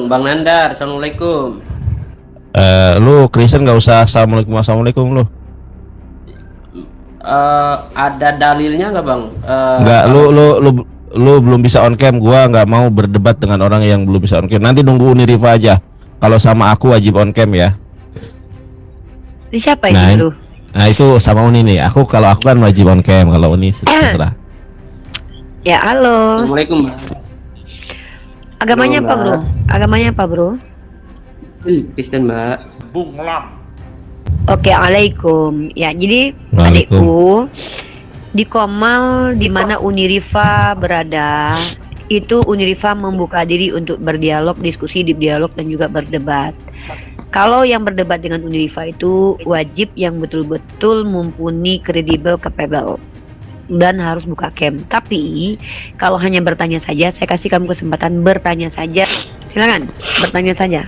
Bang Nandar, assalamualaikum. Lu Kristen nggak usah assalamualaikum lu. Ada dalilnya nggak bang? Nggak, lu Kalau lu lu lu belum bisa on cam. Gua nggak mau berdebat dengan orang yang belum bisa on cam. Nanti nunggu Uniriva aja. Kalau sama aku wajib on cam ya. Ini siapa Nah, ini lu? nah itu sama Uni nih. Kalau aku kan wajib on cam. Kalau Uni terserah. Ya, halo. assalamualaikum bang. Agamanya Halo, apa, bro? Mbak. Agamanya apa, bro? Kristen mbak. Oke, alaikum. Ya, jadi Waalaikum. adikku di Komal di mana Uniriva berada, itu Uniriva membuka diri untuk berdialog, diskusi, dialog dan juga berdebat. Kalau yang berdebat dengan Uniriva itu wajib yang betul-betul mumpuni, kredibel, capable dan harus buka cam. Tapi kalau hanya bertanya saja, saya kasih kamu kesempatan bertanya saja. Silakan bertanya saja.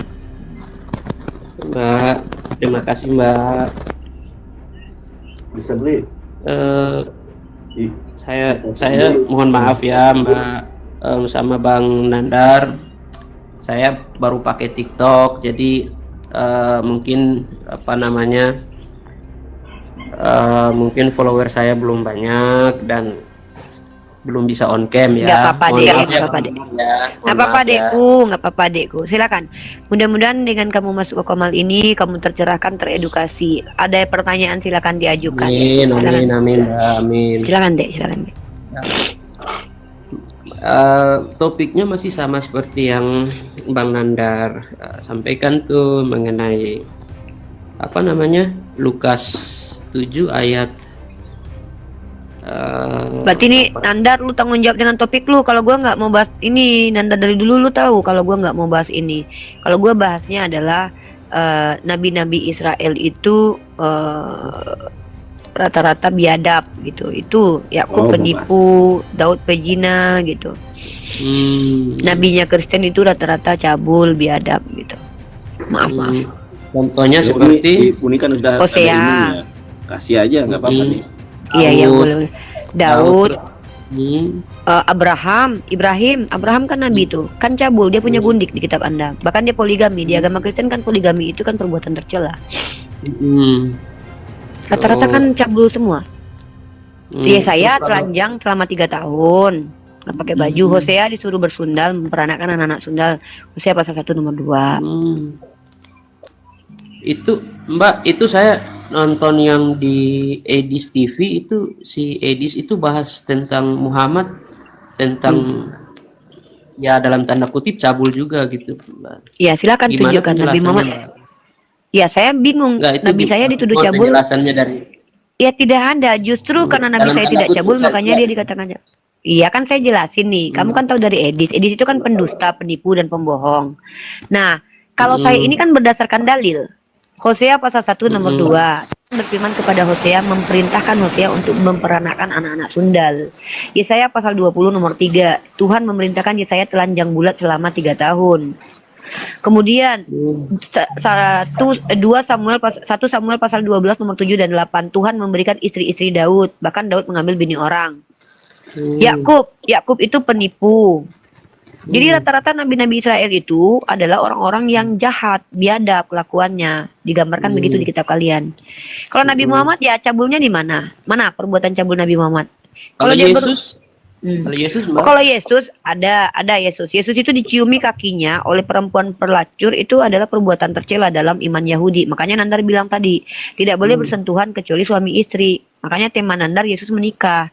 Mbak, terima kasih mbak. Bisa beli. Saya mohon maaf ya mbak, sama Bang Nandar. Saya baru pakai TikTok, jadi mungkin apa namanya, mungkin follower saya belum banyak dan belum bisa on cam ya. Nggak apa-apa, Mohon Dek. maaf Nggak ya, apa-apa, Bang Dek. Nandar ya. Mohon Nggak apa-apa, maaf ya. adekku, nggak apa-apa, adekku. Silakan. Mudah-mudahan dengan kamu masuk ke Komal ini, kamu tercerahkan, teredukasi. Ada pertanyaan silakan diajukan. Amin, Silakan. amin, amin, Mbak, amin. Silakan, Dek. Silakan, Dek. Topiknya masih sama seperti yang Bang Nandar sampaikan tuh mengenai apa namanya, Lukas 7 ayat Berarti ini Nandar, lu tanggung jawab dengan topik lu. Kalau gua nggak mau bahas ini, Nandar dari dulu lu tahu kalau gua nggak mau bahas ini. Kalau gua bahasnya adalah nabi-nabi Israel itu rata-rata biadab gitu. Itu Yakub penipu, Daud pejina gitu. Nabinya Kristen itu rata-rata cabul, biadab gitu. Maaf. contohnya Ya, seperti Uni kan sudah ada Hosea. ininya. Kasih aja nggak apa-apa nih. Iya, Daud. boleh. Daud, Hmm, Ibrahim kan nabi tuh, kan cabul, dia punya gundik di kitab Anda. Bahkan dia poligami. Di agama Kristen kan poligami itu kan perbuatan tercela. Rata-rata kan cabul semua. Dia saya terus kalau- telanjang selama 3 tahun, nggak pakai baju. Hosea disuruh bersundal, memperanakan anak-anak sundal. Hosea pasal 1 nomor 2. Itu Mbak, itu saya nonton yang di Edis TV, itu si Edis itu bahas tentang Muhammad, tentang ya dalam tanda kutip cabul juga gitu Mbak. Ya, silakan Gimana tunjukkan Nabi penjelasannya, Muhammad. Mbak? Ya, saya bingung. Nggak, itu Nabi saya dituduh mohon cabul. penjelasannya dari Ya tidak ada. Justru karena Nabi dalam saya tanda tidak kutip cabul, saja. makanya dia dikatakan cabul. Iya kan saya jelasin nih. Kamu kan tahu dari Edis. Edis itu kan pendusta, penipu dan pembohong. Nah, kalau saya ini kan berdasarkan dalil. Hosea pasal 1 nomor 2 berfirman kepada Hosea, memerintahkan Hosea untuk memperanakan anak-anak sundal. Yesaya pasal 20 nomor 3, Tuhan memerintahkan Yesaya telanjang bulat selama 3 tahun. Kemudian 1 Samuel pasal 12 nomor 7 dan 8, Tuhan memberikan istri-istri Daud, bahkan Daud mengambil bini orang. Yakub itu penipu. Jadi rata-rata nabi-nabi Israel itu adalah orang-orang yang jahat, biadab kelakuannya. Digambarkan begitu di kitab kalian. Kalau Nabi Muhammad ya cabulnya di mana? Mana perbuatan cabul Nabi Muhammad? Kalau dia Yesus, kalau Yesus Mbak, kalau Yesus ada Yesus. Yesus itu diciumi kakinya oleh perempuan pelacur, itu adalah perbuatan tercela dalam iman Yahudi. Makanya Nandar bilang tadi, tidak boleh bersentuhan kecuali suami istri. Makanya tema Nandar Yesus menikah.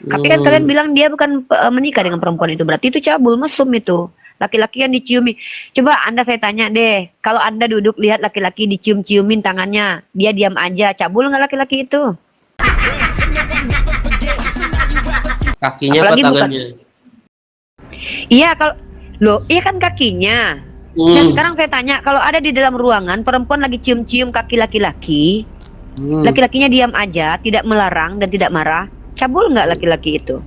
Tapi kan kalian bilang dia bukan menikah dengan perempuan itu, berarti itu cabul, mesum itu. Laki-laki yang diciumi. Coba Anda saya tanya deh, kalau Anda duduk lihat laki-laki dicium-ciumin tangannya, dia diam aja, cabul nggak laki-laki itu? kakinya apa Apalagi bukan- tangannya? Iya iya kan kakinya. Nah sekarang saya tanya, kalau ada di dalam ruangan perempuan lagi cium-cium kaki laki-laki, laki-lakinya diam aja, tidak melarang dan tidak marah, cabul nggak laki-laki itu?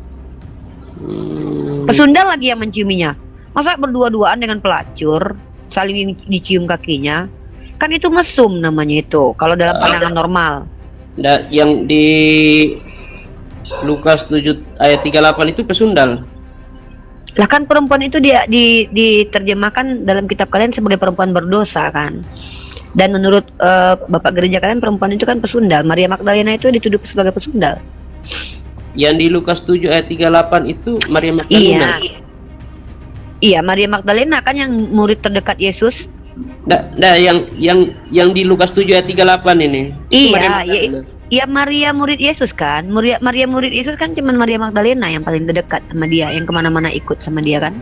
Pesundal lagi yang menciuminya. Masa berdua-duaan dengan pelacur, saling dicium kakinya? Kan itu mesum namanya itu, kalau dalam pandangan normal. Yang di Lukas 7 ayat 38 itu pesundal. Lah kan perempuan itu dia diterjemahkan dalam kitab kalian sebagai perempuan berdosa kan. Dan menurut Bapak gereja kalian perempuan itu kan pesundal. Maria Magdalena itu dituduh sebagai pesundal. Yang di Lukas 7 ayat 38 itu Maria Iya. Magdalena. Iya, Maria Magdalena kan yang murid terdekat Yesus. Nah, yang di Lukas 7 ayat 38 ini. Itu Maria Iya, Magdalena. iya Maria murid Yesus kan. Maria murid Yesus kan cuman Maria Magdalena yang paling terdekat sama dia, yang kemana-mana ikut sama dia kan.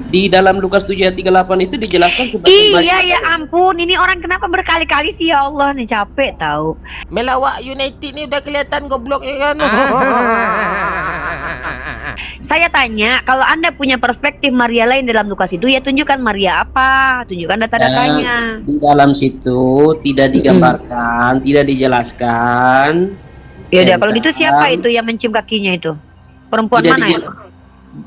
Di dalam Lukas 7 ayat 38 itu dijelaskan sebagai Iya, ya ampun, ini orang kenapa berkali-kali sih, ya Allah, nih capek tahu. Melawak United nih udah kelihatan goblok ya kan. Saya tanya, kalau Anda punya perspektif Maria lain dalam Lukas itu, ya tunjukkan Maria apa, tunjukkan data-datanya. Di dalam situ tidak digambarkan, tidak dijelaskan. Ya udah, kalau gitu tentang- siapa itu yang mencium kakinya itu? Perempuan Tidak mana dijel- itu?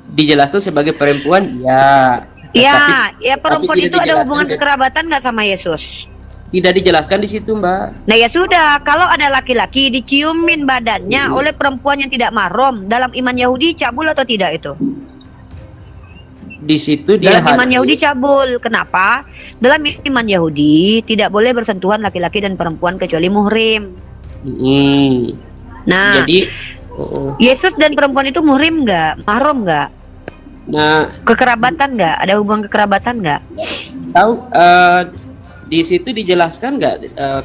Dijelaskan sebagai perempuan, ya. Ya, Tapi ya perempuan tidak itu ada dijelaskan hubungan ke- kekerabatan nggak sama Yesus? tidak dijelaskan di situ, Mbak. Nah ya sudah, kalau ada laki-laki diciumin badannya oleh perempuan yang tidak mahram, dalam iman Yahudi cabul atau tidak itu? Di situ dia Dalam iman hadir. Yahudi cabul. Kenapa? Dalam iman Yahudi tidak boleh bersentuhan laki-laki dan perempuan kecuali muhrim. Nah, Jadi, Yesus dan perempuan itu muhrim nggak? Mahram nggak? nah, Kekerabatan nggak? Ada hubungan kekerabatan nggak? tahu di situ dijelaskan nggak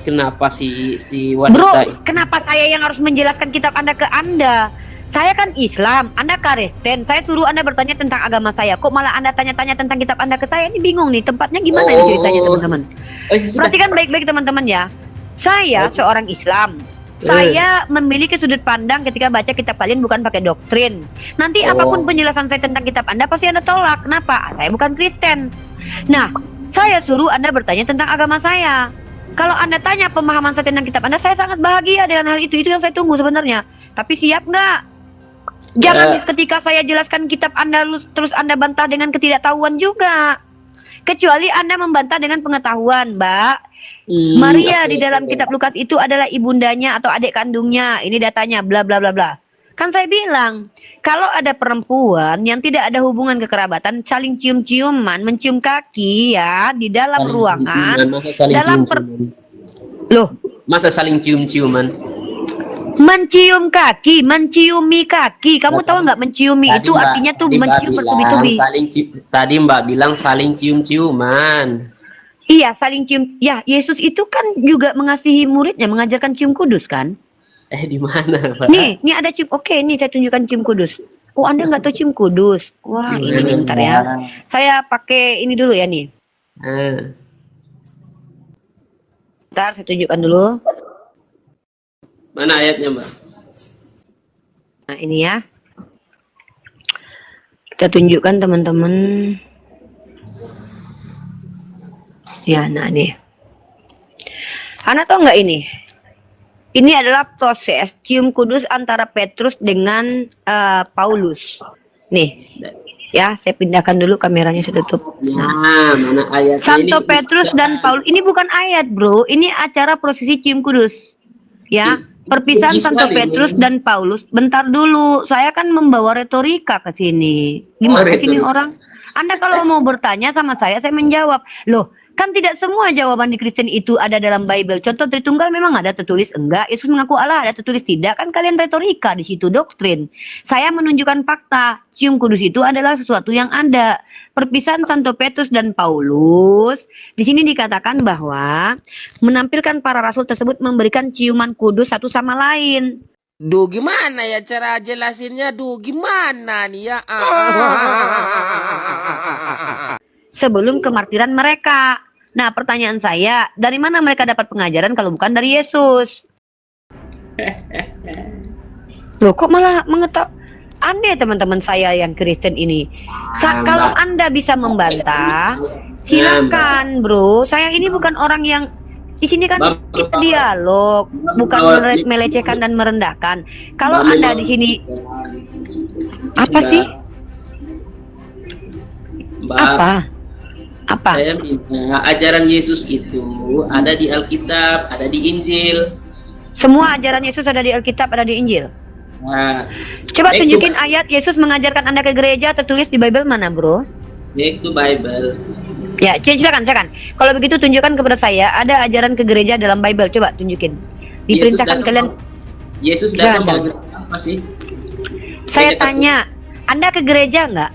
kenapa si Bro, wanita kenapa saya yang harus menjelaskan kitab Anda ke Anda? Saya kan Islam, Anda Kristen. Saya suruh Anda bertanya tentang agama saya. Kok malah Anda tanya-tanya tentang kitab Anda ke saya? Ini bingung nih, tempatnya gimana ini ceritanya teman-teman? sudah. Perhatikan baik-baik teman-teman ya. Saya seorang Islam. Saya memiliki sudut pandang ketika baca kitab kalian bukan pakai doktrin. Nanti apapun penjelasan saya tentang kitab Anda pasti Anda tolak. Kenapa? Saya bukan Kristen. Nah, saya suruh Anda bertanya tentang agama saya. Kalau Anda tanya pemahaman saya tentang kitab Anda, saya sangat bahagia dengan hal itu. Itu yang saya tunggu sebenarnya. Tapi siap nggak? Jangan ketika saya jelaskan kitab Anda terus Anda bantah dengan ketidaktahuan juga. Kecuali Anda membantah dengan pengetahuan, Mbak. Maria di dalam kitab Lukas itu adalah ibundanya atau adik kandungnya. Ini datanya bla bla bla bla. Kan saya bilang, kalau ada perempuan yang tidak ada hubungan kekerabatan saling cium-ciuman, mencium kaki ya di dalam ruangan, dalam loh, masa saling cium-ciuman? mencium kaki, menciumi kaki. Kamu tahu nggak menciumi itu artinya tuh mencium bertubi-tubi. Tadi Mbak bilang saling cium-ciuman. Iya, saling cium. Ya, Yesus itu kan juga mengasihi muridnya, mengajarkan cium kudus kan? Di mana, Pak? Nih ada cium. Oke, nih saya tunjukkan cium kudus. Oh, Anda nggak tahu cium kudus? Wah, ini bentar ya. Saya pakai ini dulu ya nih. Bentar, saya tunjukkan dulu. Mana ayatnya, Mbak? Nah, ini ya. Kita tunjukkan teman-teman. Ya, nah nih. Anda tahu nggak ini? Ini adalah proses cium kudus antara Petrus dengan Paulus. Nih, ya saya pindahkan dulu kameranya, saya tutup. Nah, mana ayatnya? Santo Petrus dan Paulus. Ini bukan ayat, bro. Ini acara prosesi cium kudus. Ya, perpisahan Santo Petrus dan Paulus. Bentar dulu, saya kan membawa retorika ke sini. Gimana sini orang? Anda kalau mau bertanya sama saya menjawab. Loh, kan tidak semua jawaban di Kristen itu ada dalam Bible. Contoh Tritunggal memang ada tertulis enggak. Yesus mengaku Allah ada tertulis tidak. Kan kalian retorika di situ, doktrin. Saya menunjukkan fakta. Cium kudus itu adalah sesuatu yang ada. Perpisahan Santo Petrus dan Paulus. Di sini dikatakan bahwa menampilkan para rasul tersebut memberikan ciuman kudus satu sama lain. Duh, gimana ya cara jelasinnya? Duh, gimana nih ya? Sebelum kemartiran mereka. Nah, pertanyaan saya, dari mana mereka dapat pengajaran kalau bukan dari Yesus? Loh, kok malah mengetahui? Anda teman-teman saya yang Kristen ini. Kalau Anda bisa membantah, silakan, bro. Saya ini bukan orang yang di sini kan kita dialog, bukan melecehkan dan merendahkan. Kalau Anda di sini apa sih? Apa? Saya minta ajaran Yesus itu ada di Alkitab, ada di Injil. Semua ajaran Yesus ada di Alkitab, ada di Injil. Nah, Coba back to tunjukin ayat Yesus mengajarkan Anda ke gereja tertulis di Bible mana, bro? back to Bible. Ya, silakan. Kalau begitu tunjukkan kepada saya ada ajaran ke gereja dalam Bible. Coba tunjukin. Diperintahkan kalian. Yesus datang Jangan. bawa apa sih? Saya Gereja tanya, Anda ke gereja nggak?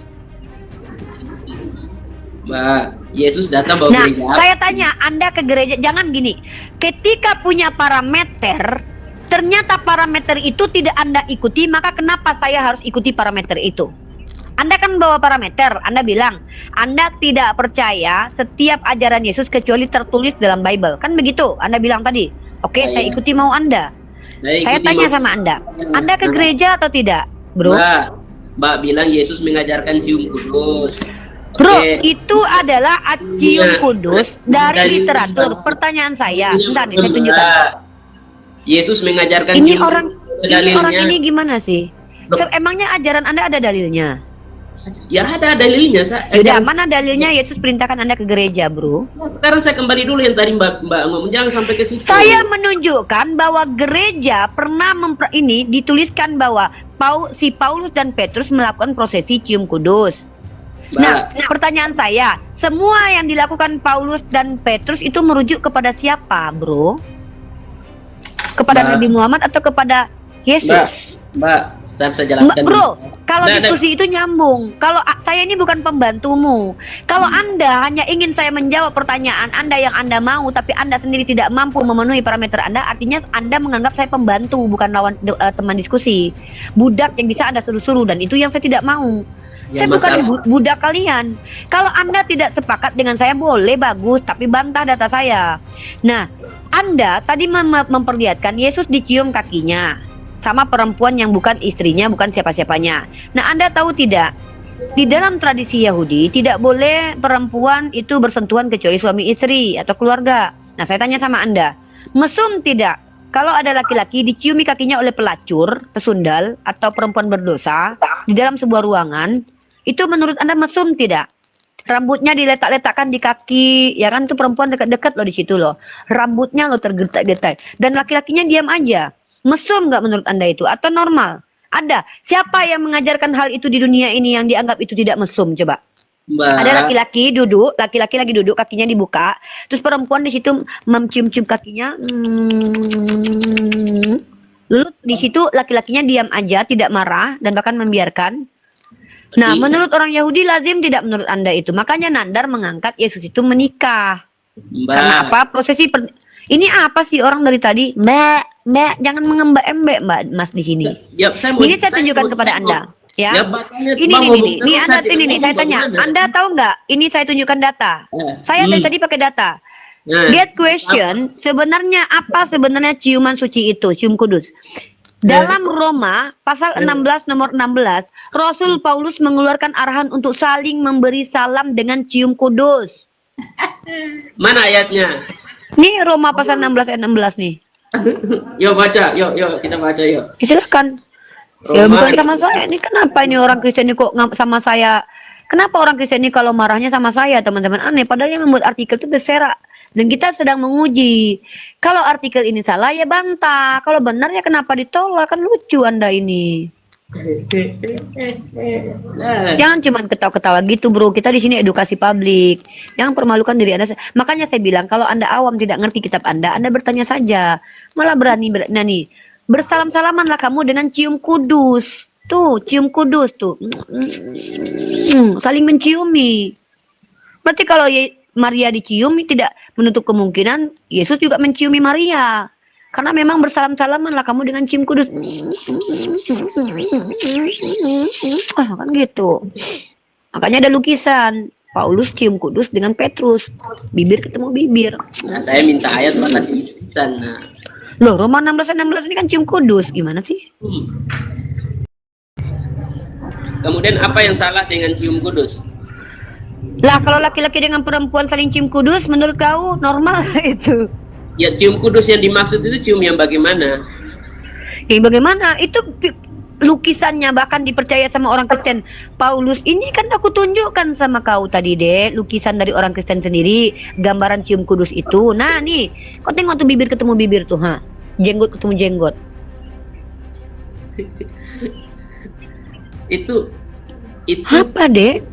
Mbak, Yesus datang bawa Nah, gereja apa? saya tanya, Anda ke gereja, jangan gini. Ketika punya parameter, ternyata parameter itu tidak Anda ikuti, maka kenapa saya harus ikuti parameter itu? Anda kan bawa parameter, Anda bilang, Anda tidak percaya setiap ajaran Yesus kecuali tertulis dalam Bible. Kan begitu, Anda bilang tadi. Oke, Ya, saya ya. ikuti mau Anda. Saya ikuti tanya mau- samaAnda ke gereja atau tidak, bro? Mbak bilang Yesus mengajarkan cium kudus. Bro, Oke. itu adalah cium Iya. kudus dari literatur. Pertanyaan saya, bentar nih, saya tunjukkan. Mbak, Yesus mengajarkan Ini cium orang, kudus. ini orang Dalilnya. ini gimana sih? Loh. Emangnya ajaran Anda ada dalilnya? Ya ada dalilnya. Yaudah, mana dalilnya Yesus perintahkan Anda ke gereja, bro? Sekarang saya kembali dulu yang tadi Mbak ngomong, jangan sampai ke situ. Saya menunjukkan bahwa gereja pernah ini dituliskan bahwa si Paulus dan Petrus melakukan prosesi cium kudus. Mbak, Nah, pertanyaan saya, semua yang dilakukan Paulus dan Petrus itu merujuk kepada siapa, bro? Kepada Mbak. Nabi Muhammad atau kepada Yesus? Mbak, ntar saya jelaskan. Bro, kalau Nah, diskusi itu nyambung. Kalau saya ini bukan pembantumu. Kalau Anda hanya ingin saya menjawab pertanyaan Anda yang Anda mau, tapi Anda sendiri tidak mampu memenuhi parameter Anda, artinya Anda menganggap saya pembantu, bukan lawan teman diskusi. Budak yang bisa Anda suruh-suruh, dan itu yang saya tidak mau. Ya, Saya bukan masalah- budak kalian. Kalau Anda tidak sepakat dengan saya, boleh, bagus, tapi bantah data saya. Nah, Anda tadi memperlihatkan Yesus dicium kakinya sama perempuan yang bukan istrinya, bukan siapa-siapanya. Nah, Anda tahu tidak? Di dalam tradisi Yahudi tidak boleh perempuan itu bersentuhan kecuali suami istri atau keluarga. Nah, saya tanya sama Anda, mesum tidak? Kalau ada laki-laki diciumi kakinya oleh pelacur, pesundal, atau perempuan berdosa di dalam sebuah ruangan, itu menurut Anda mesum tidak? Rambutnya diletak-letakkan di kaki, ya kan, itu perempuan dekat-dekat loh di situ loh. Rambutnya loh tergetai-getai, dan laki-lakinya diam aja. Mesum nggak menurut Anda itu? Atau normal? Ada. Siapa yang mengajarkan hal itu di dunia ini yang dianggap itu tidak mesum? Coba. Mbak, Ada laki-laki duduk, laki-laki lagi duduk, kakinya dibuka, terus perempuan di situ mencium-cium kakinya. Lalu di situ laki-lakinya diam aja, tidak marah dan bahkan membiarkan. Nah, menurut orang Yahudi lazim tidak menurut Anda itu. Makanya Nandar mengangkat Yesus itu menikah. Karena Mbak, apa? Ini apa sih orang dari tadi? Mbak, jangan mengembak-embek Mbak Mas di sini. ya, Ini saya tunjukkan kepada Anda. Ya. Ya, makanya Ini Mbak nih, ngomong nih, nih, terus, Anda saya ini nih, tidak saya ngomong tanya, bagaimana. Anda tahu nggak? Ini saya tunjukkan data. Saya dari tadi pakai data. Nah, Get question, sebenarnya apa sebenarnya ciuman suci itu, cium kudus? Dalam Roma pasal 16 nomor 16, Rasul Paulus mengeluarkan arahan untuk saling memberi salam dengan cium kudus. mana ayatnya? Nih Roma pasal 16 ayat 16 nih. Yuk baca, yuk kita baca yuk. Ya, silakan. Ya Roma- bukan sama saya. Ini kenapa ini orang Kristen ini kok sama saya? Kenapa orang Kristen ini kalau marahnya sama saya, teman-teman? Aneh. Padahal yang membuat artikel itu berserak. Dan kita sedang menguji. Kalau artikel ini salah ya bantah. Kalau benar ya kenapa ditolak? Kan lucu Anda ini. Nah, Jangan cuma ketawa-ketawa gitu, bro. Kita di sini edukasi publik. Jangan permalukan diri Anda. Makanya saya bilang kalau Anda awam tidak ngerti kitab Anda bertanya saja. Malah berani nih. Bersalam-salamanlah kamu dengan cium kudus. Tuh, cium kudus tuh. Saling menciumi. Berarti kalau Maria dicium tidak menutup kemungkinan Yesus juga menciumi Maria. Karena memang bersalam-salamanlah kamu dengan cium kudus. Kan gitu. Makanya ada lukisan Paulus cium kudus dengan Petrus. Bibir ketemu bibir. nah, saya minta ayat Mbak kasih tulisan. Nah, Loh, Roma 16 ini kan cium kudus. Gimana sih? Kemudian apa yang salah dengan cium kudus? Lah, kalau laki-laki dengan perempuan saling cium kudus, menurut kau normal itu? Ya cium kudus yang dimaksud itu cium yang bagaimana? Bagaimana? Itu lukisannya bahkan dipercaya sama orang Kristen. Paulus ini kan aku tunjukkan sama kau tadi deh, lukisan dari orang Kristen sendiri, gambaran cium kudus itu. Nah nih, kau tengok tuh bibir ketemu bibir tuh, ha? Jenggot ketemu jenggot. Itu Apa, Dek?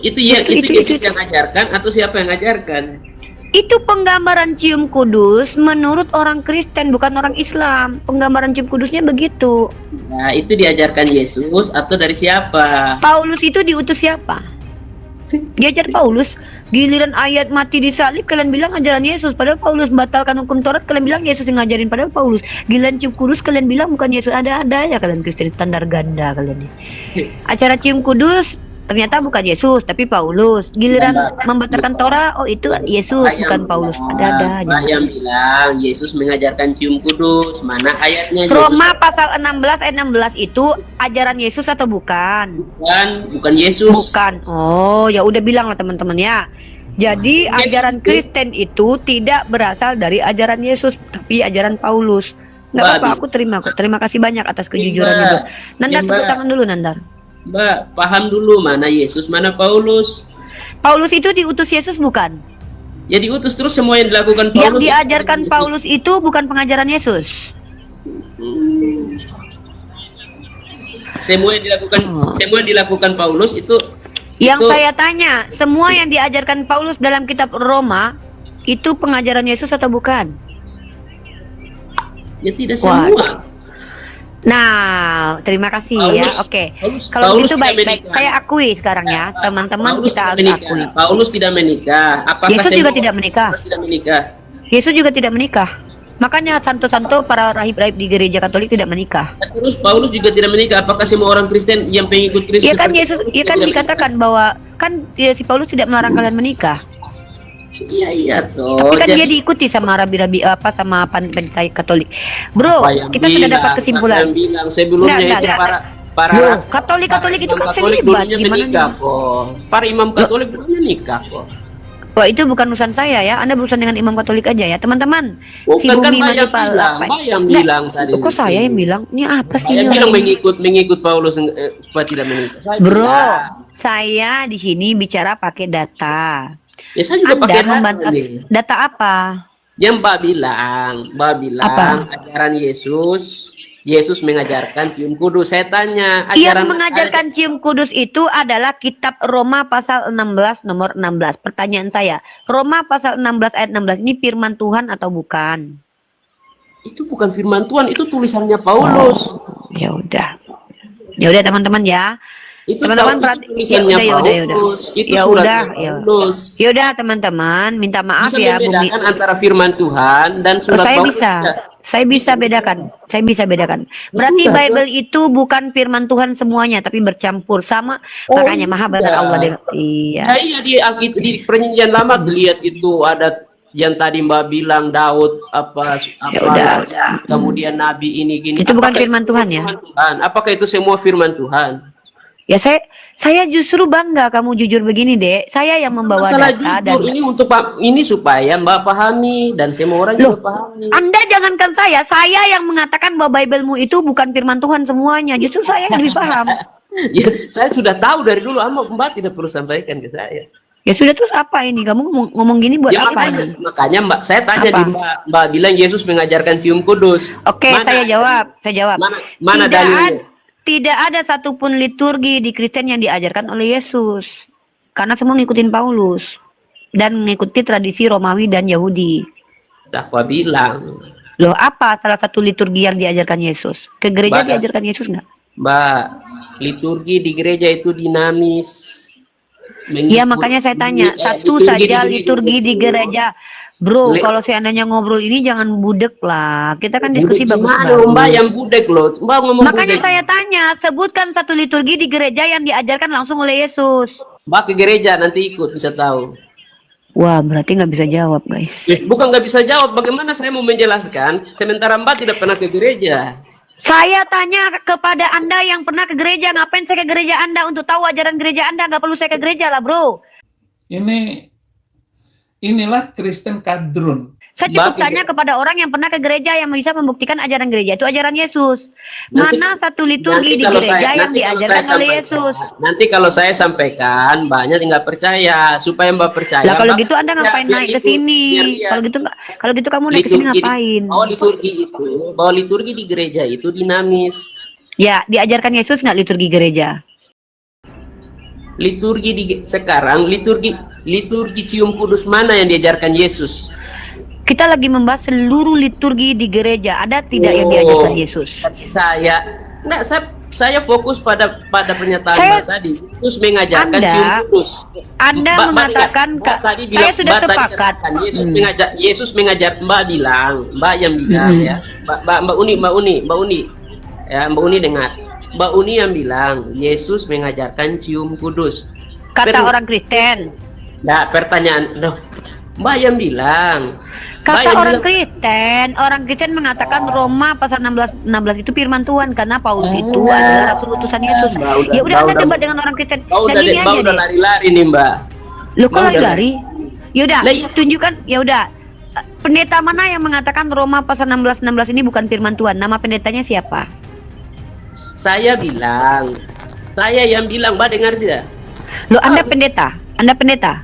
itu ya itu Yesus yang ngajarkan atau siapa yang ngajarkan? Itu penggambaran cium kudus menurut orang Kristen, bukan orang Islam. Penggambaran cium kudusnya begitu. Nah, itu diajarkan Yesus atau dari siapa? Paulus itu diutus siapa? Diajar Paulus. Giliran ayat mati disalib kalian bilang ajaran Yesus, padahal Paulus batalkan hukum Taurat, kalian bilang Yesus yang ngajarin, padahal Paulus. Giliran cium kudus kalian bilang bukan Yesus, ada ya kalian Kristen standar ganda kalian nih. Acara cium kudus ternyata bukan Yesus tapi Paulus. Giliran membatalkan Torah, oh itu Yesus bukan Paulus. Ada aja. Yang bilang Yesus mengajarkan cium kudus, mana ayatnya? Roma pasal 16 ayat 16 itu ajaran Yesus atau bukan? Bukan Yesus. Bukan. Oh, ya udah bilang lah teman-teman ya. Jadi ajaran Kristen itu tidak berasal dari ajaran Yesus, tapi ajaran Paulus. Nggak apa-apa, aku terima kok. Terima kasih banyak atas kejujurannya. Bro. Nandar, tepuk tangan dulu, Nandar. Mbak, paham dulu mana Yesus, mana Paulus. Paulus itu diutus Yesus bukan? Ya diutus, terus semua yang dilakukan Paulus. Yang diajarkan Paulus itu bukan pengajaran Yesus. Semua yang dilakukan Paulus itu. Yang saya tanya, semua yang diajarkan Paulus dalam kitab Roma itu pengajaran Yesus atau bukan? Ya tidak semua. Nah, terima kasih ya. Oke. Kalau itu baik-baik, saya akui sekarang ya, teman-teman, kita harus akui. Paulus tidak menikah. Apakah Yesus juga tidak menikah. Tidak menikah. Yesus juga tidak menikah. Makanya santo-santo para rahib-rahib di gereja Katolik tidak menikah. Terus Paulus juga tidak menikah. Apakah semua orang Kristen yang pengikut Kristus? Iya kan Yesus, iya kan dikatakan bahwa kan si Paulus tidak melarang kalian menikah. Iya toh. Tapi kan dia diikuti sama rabi-rabi sama panitia Katolik. Bro, kita sudah dapat kesimpulan. Yang bilang sebelumnya itu para Katolik itu kan Katolik selibat dulunya gimana menikah nih? kok. Para imam Katolik dulunya nikah kok. Wah, itu bukan urusan saya ya. Anda berurusan dengan imam Katolik aja ya, teman-teman. Si Bukan kan Bumi Mbak yang bilang tadi. Kok saya yang bilang? Ini apa sih? Yang bilang mengikut Paulus supaya tidak menikah. Bro, saya di sini bicara pakai data. Ya saya juga Anda pakai membantah data apa? Yang Mbak bilang Apa? ajaran Yesus mengajarkan cium kudus. Saya tanya, Yang mengajarkan cium kudus itu adalah kitab Roma pasal 16 nomor 16. Pertanyaan saya, Roma pasal 16 ayat 16 ini firman Tuhan atau bukan? Itu bukan firman Tuhan, itu tulisannya Paulus. Ya udah. Ya udah teman-teman ya. Itu Teman-teman tulisannya Paulus. Itu suratnya Paulus. Ya udah teman-teman, minta maaf Bisa ya Bumi. membedakan antara firman Tuhan dan surat Saya Paulus. bisa bedakan. Berarti Sudah, Bible itu bukan firman Tuhan semuanya, tapi bercampur sama. Makanya maha iya. berat Allah. Iya. Nah, iya di Perjanjian Lama dilihat itu ada yang tadi Mbak bilang Daud udah. kemudian Nabi ini gini. Itu bukan Apakah firman Tuhan ya? Apakah itu semua firman Tuhan? Ya saya justru bangga kamu jujur begini, Dek. Saya yang membawa Masalah data jujur ini supaya Mbak pahami dan semua orang juga pahami. Anda jangankan saya yang mengatakan bahwa Biblemu itu bukan firman Tuhan semuanya. Justru saya yang lebih paham. Ya, saya sudah tahu dari dulu, Mbak tidak perlu sampaikan ke saya. Ya sudah, terus apa ini? Kamu ngomong gini buat Ya, apa? makanya Mbak, saya tanya Apa? di Mbak bilang Yesus mengajarkan cium kudus. Oke, saya jawab. Mana dalilnya? Tidak ada satupun liturgi di Kristen yang diajarkan oleh Yesus. Karena semua ngikutin Paulus. Dan mengikuti tradisi Romawi dan Yahudi. Dakwa bilang. Loh, apa salah satu liturgi yang diajarkan Yesus? Ke gereja diajarkan Yesus nggak? Mbak, liturgi di gereja itu dinamis. Iya, makanya saya tanya. Satu saja liturgi di gereja. Bro, kalau seandainya ngobrol ini jangan budek lah. Kita kan diskusi bagus-bagus. Mbak yang budek loh. Mbak ngomong Makanya budek. saya tanya, sebutkan satu liturgi di gereja yang diajarkan langsung oleh Yesus. Mbak ke gereja nanti ikut bisa tahu. Wah, berarti nggak bisa jawab, guys. Bukan nggak bisa jawab. Bagaimana saya mau menjelaskan? Sementara Mbak tidak pernah ke gereja. Saya tanya kepada Anda yang pernah ke gereja, ngapain saya ke gereja Anda untuk tahu ajaran gereja Anda? Nggak perlu saya ke gereja lah, bro. Inilah Kristen kadrun. Saya cukup tanya kepada orang yang pernah ke gereja yang bisa membuktikan ajaran gereja itu ajaran Yesus. Mana satu liturgi di gereja yang diajarkan oleh Yesus? Nanti kalau saya sampaikan banyak yang nggak percaya. Supaya Mbak percaya. Lah kalau gitu Anda ngapain naik ke sini? Kalau gitu kamu naik ke sini ngapain? Bahwa liturgi di gereja itu dinamis. Ya, diajarkan Yesus nggak liturgi gereja? Liturgi sekarang liturgi cium kudus mana yang diajarkan Yesus? Kita lagi membahas seluruh liturgi di gereja. Ada tidak yang Oh. diajarkan Yesus? Saya fokus pada pernyataan Saya- Mbak tadi. Yesus mengajarkan Anda- cium kudus. Anda Mbak mengatakan, Mbak tadi saya bilang, sudah Mbak tadi sepakat. katakan, Yesus mengajar, Mbak yang bilang ya. Mbak Uni. Ya, Mbak Uni dengar. Mbak Uni yang bilang Yesus mengajarkan cium kudus. Kata orang Kristen. Nah, pertanyaan, loh, Mbak yang bilang. Mbak Kata yang orang bilang, Kristen mengatakan Roma pasal 16 itu firman Tuhan karena Paulus itu adalah rasul utusan Yesus. Mbak, Ya udah Anda Mbak, debat dengan orang Kristen. Mbak Dan ini Mbak aja udah deh. lari-lari nih, Mbak. Lu kok Mbak udah lari-lari? Ya udah, Lah, iya. tunjukkan. Ya udah. Pendeta mana yang mengatakan Roma pasal 16 ini bukan firman Tuhan? Nama pendetanya siapa? Saya yang bilang, Mbak dengar tidak? Lo Anda pendeta? Anda pendeta?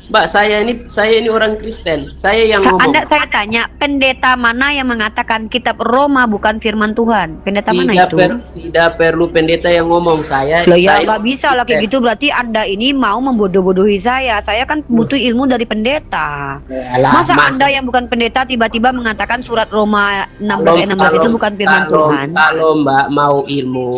Mbak, saya ini orang Kristen. Saya yang ngomong. Saya tanya, pendeta mana yang mengatakan kitab Roma bukan firman Tuhan? Pendeta mana itu? Tidak perlu pendeta yang ngomong. Loh ya saya nggak bisa lah kayak gitu, berarti Anda ini mau membodoh-bodohi saya. Saya kan butuh ilmu dari pendeta. Masa Anda yang bukan pendeta tiba-tiba mengatakan surat Roma 16 itu bukan firman Tuhan? Kalau Mbak mau ilmu,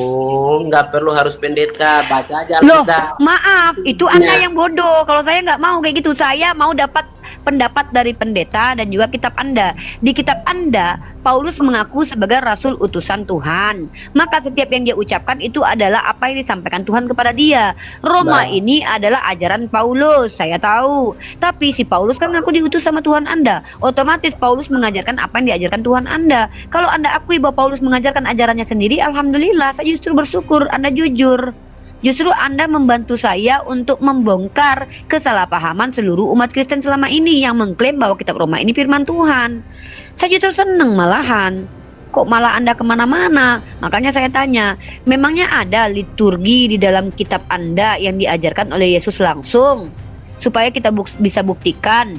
nggak perlu harus pendeta. Baca aja Loh, Alkitab. maaf, itu Anda Ya. yang bodoh. Kalau saya nggak mau kayak gitu, saya mau dapat pendapat dari pendeta dan juga kitab Anda. Di kitab Anda, Paulus mengaku sebagai rasul utusan Tuhan. Maka setiap yang dia ucapkan itu adalah apa yang disampaikan Tuhan kepada dia. Roma Nah. ini adalah ajaran Paulus, saya tahu. Tapi si Paulus kan ngaku diutus sama Tuhan Anda. Otomatis Paulus mengajarkan apa yang diajarkan Tuhan Anda. Kalau Anda akui bahwa Paulus mengajarkan ajarannya sendiri, alhamdulillah, saya justru bersyukur Anda jujur. Justru Anda membantu saya untuk membongkar kesalahpahaman seluruh umat Kristen selama ini yang mengklaim bahwa kitab Roma ini firman Tuhan. Saya justru senang malahan. Kok malah Anda kemana-mana? Makanya saya tanya, memangnya ada liturgi di dalam kitab Anda yang diajarkan oleh Yesus langsung? Supaya kita bisa buktikan.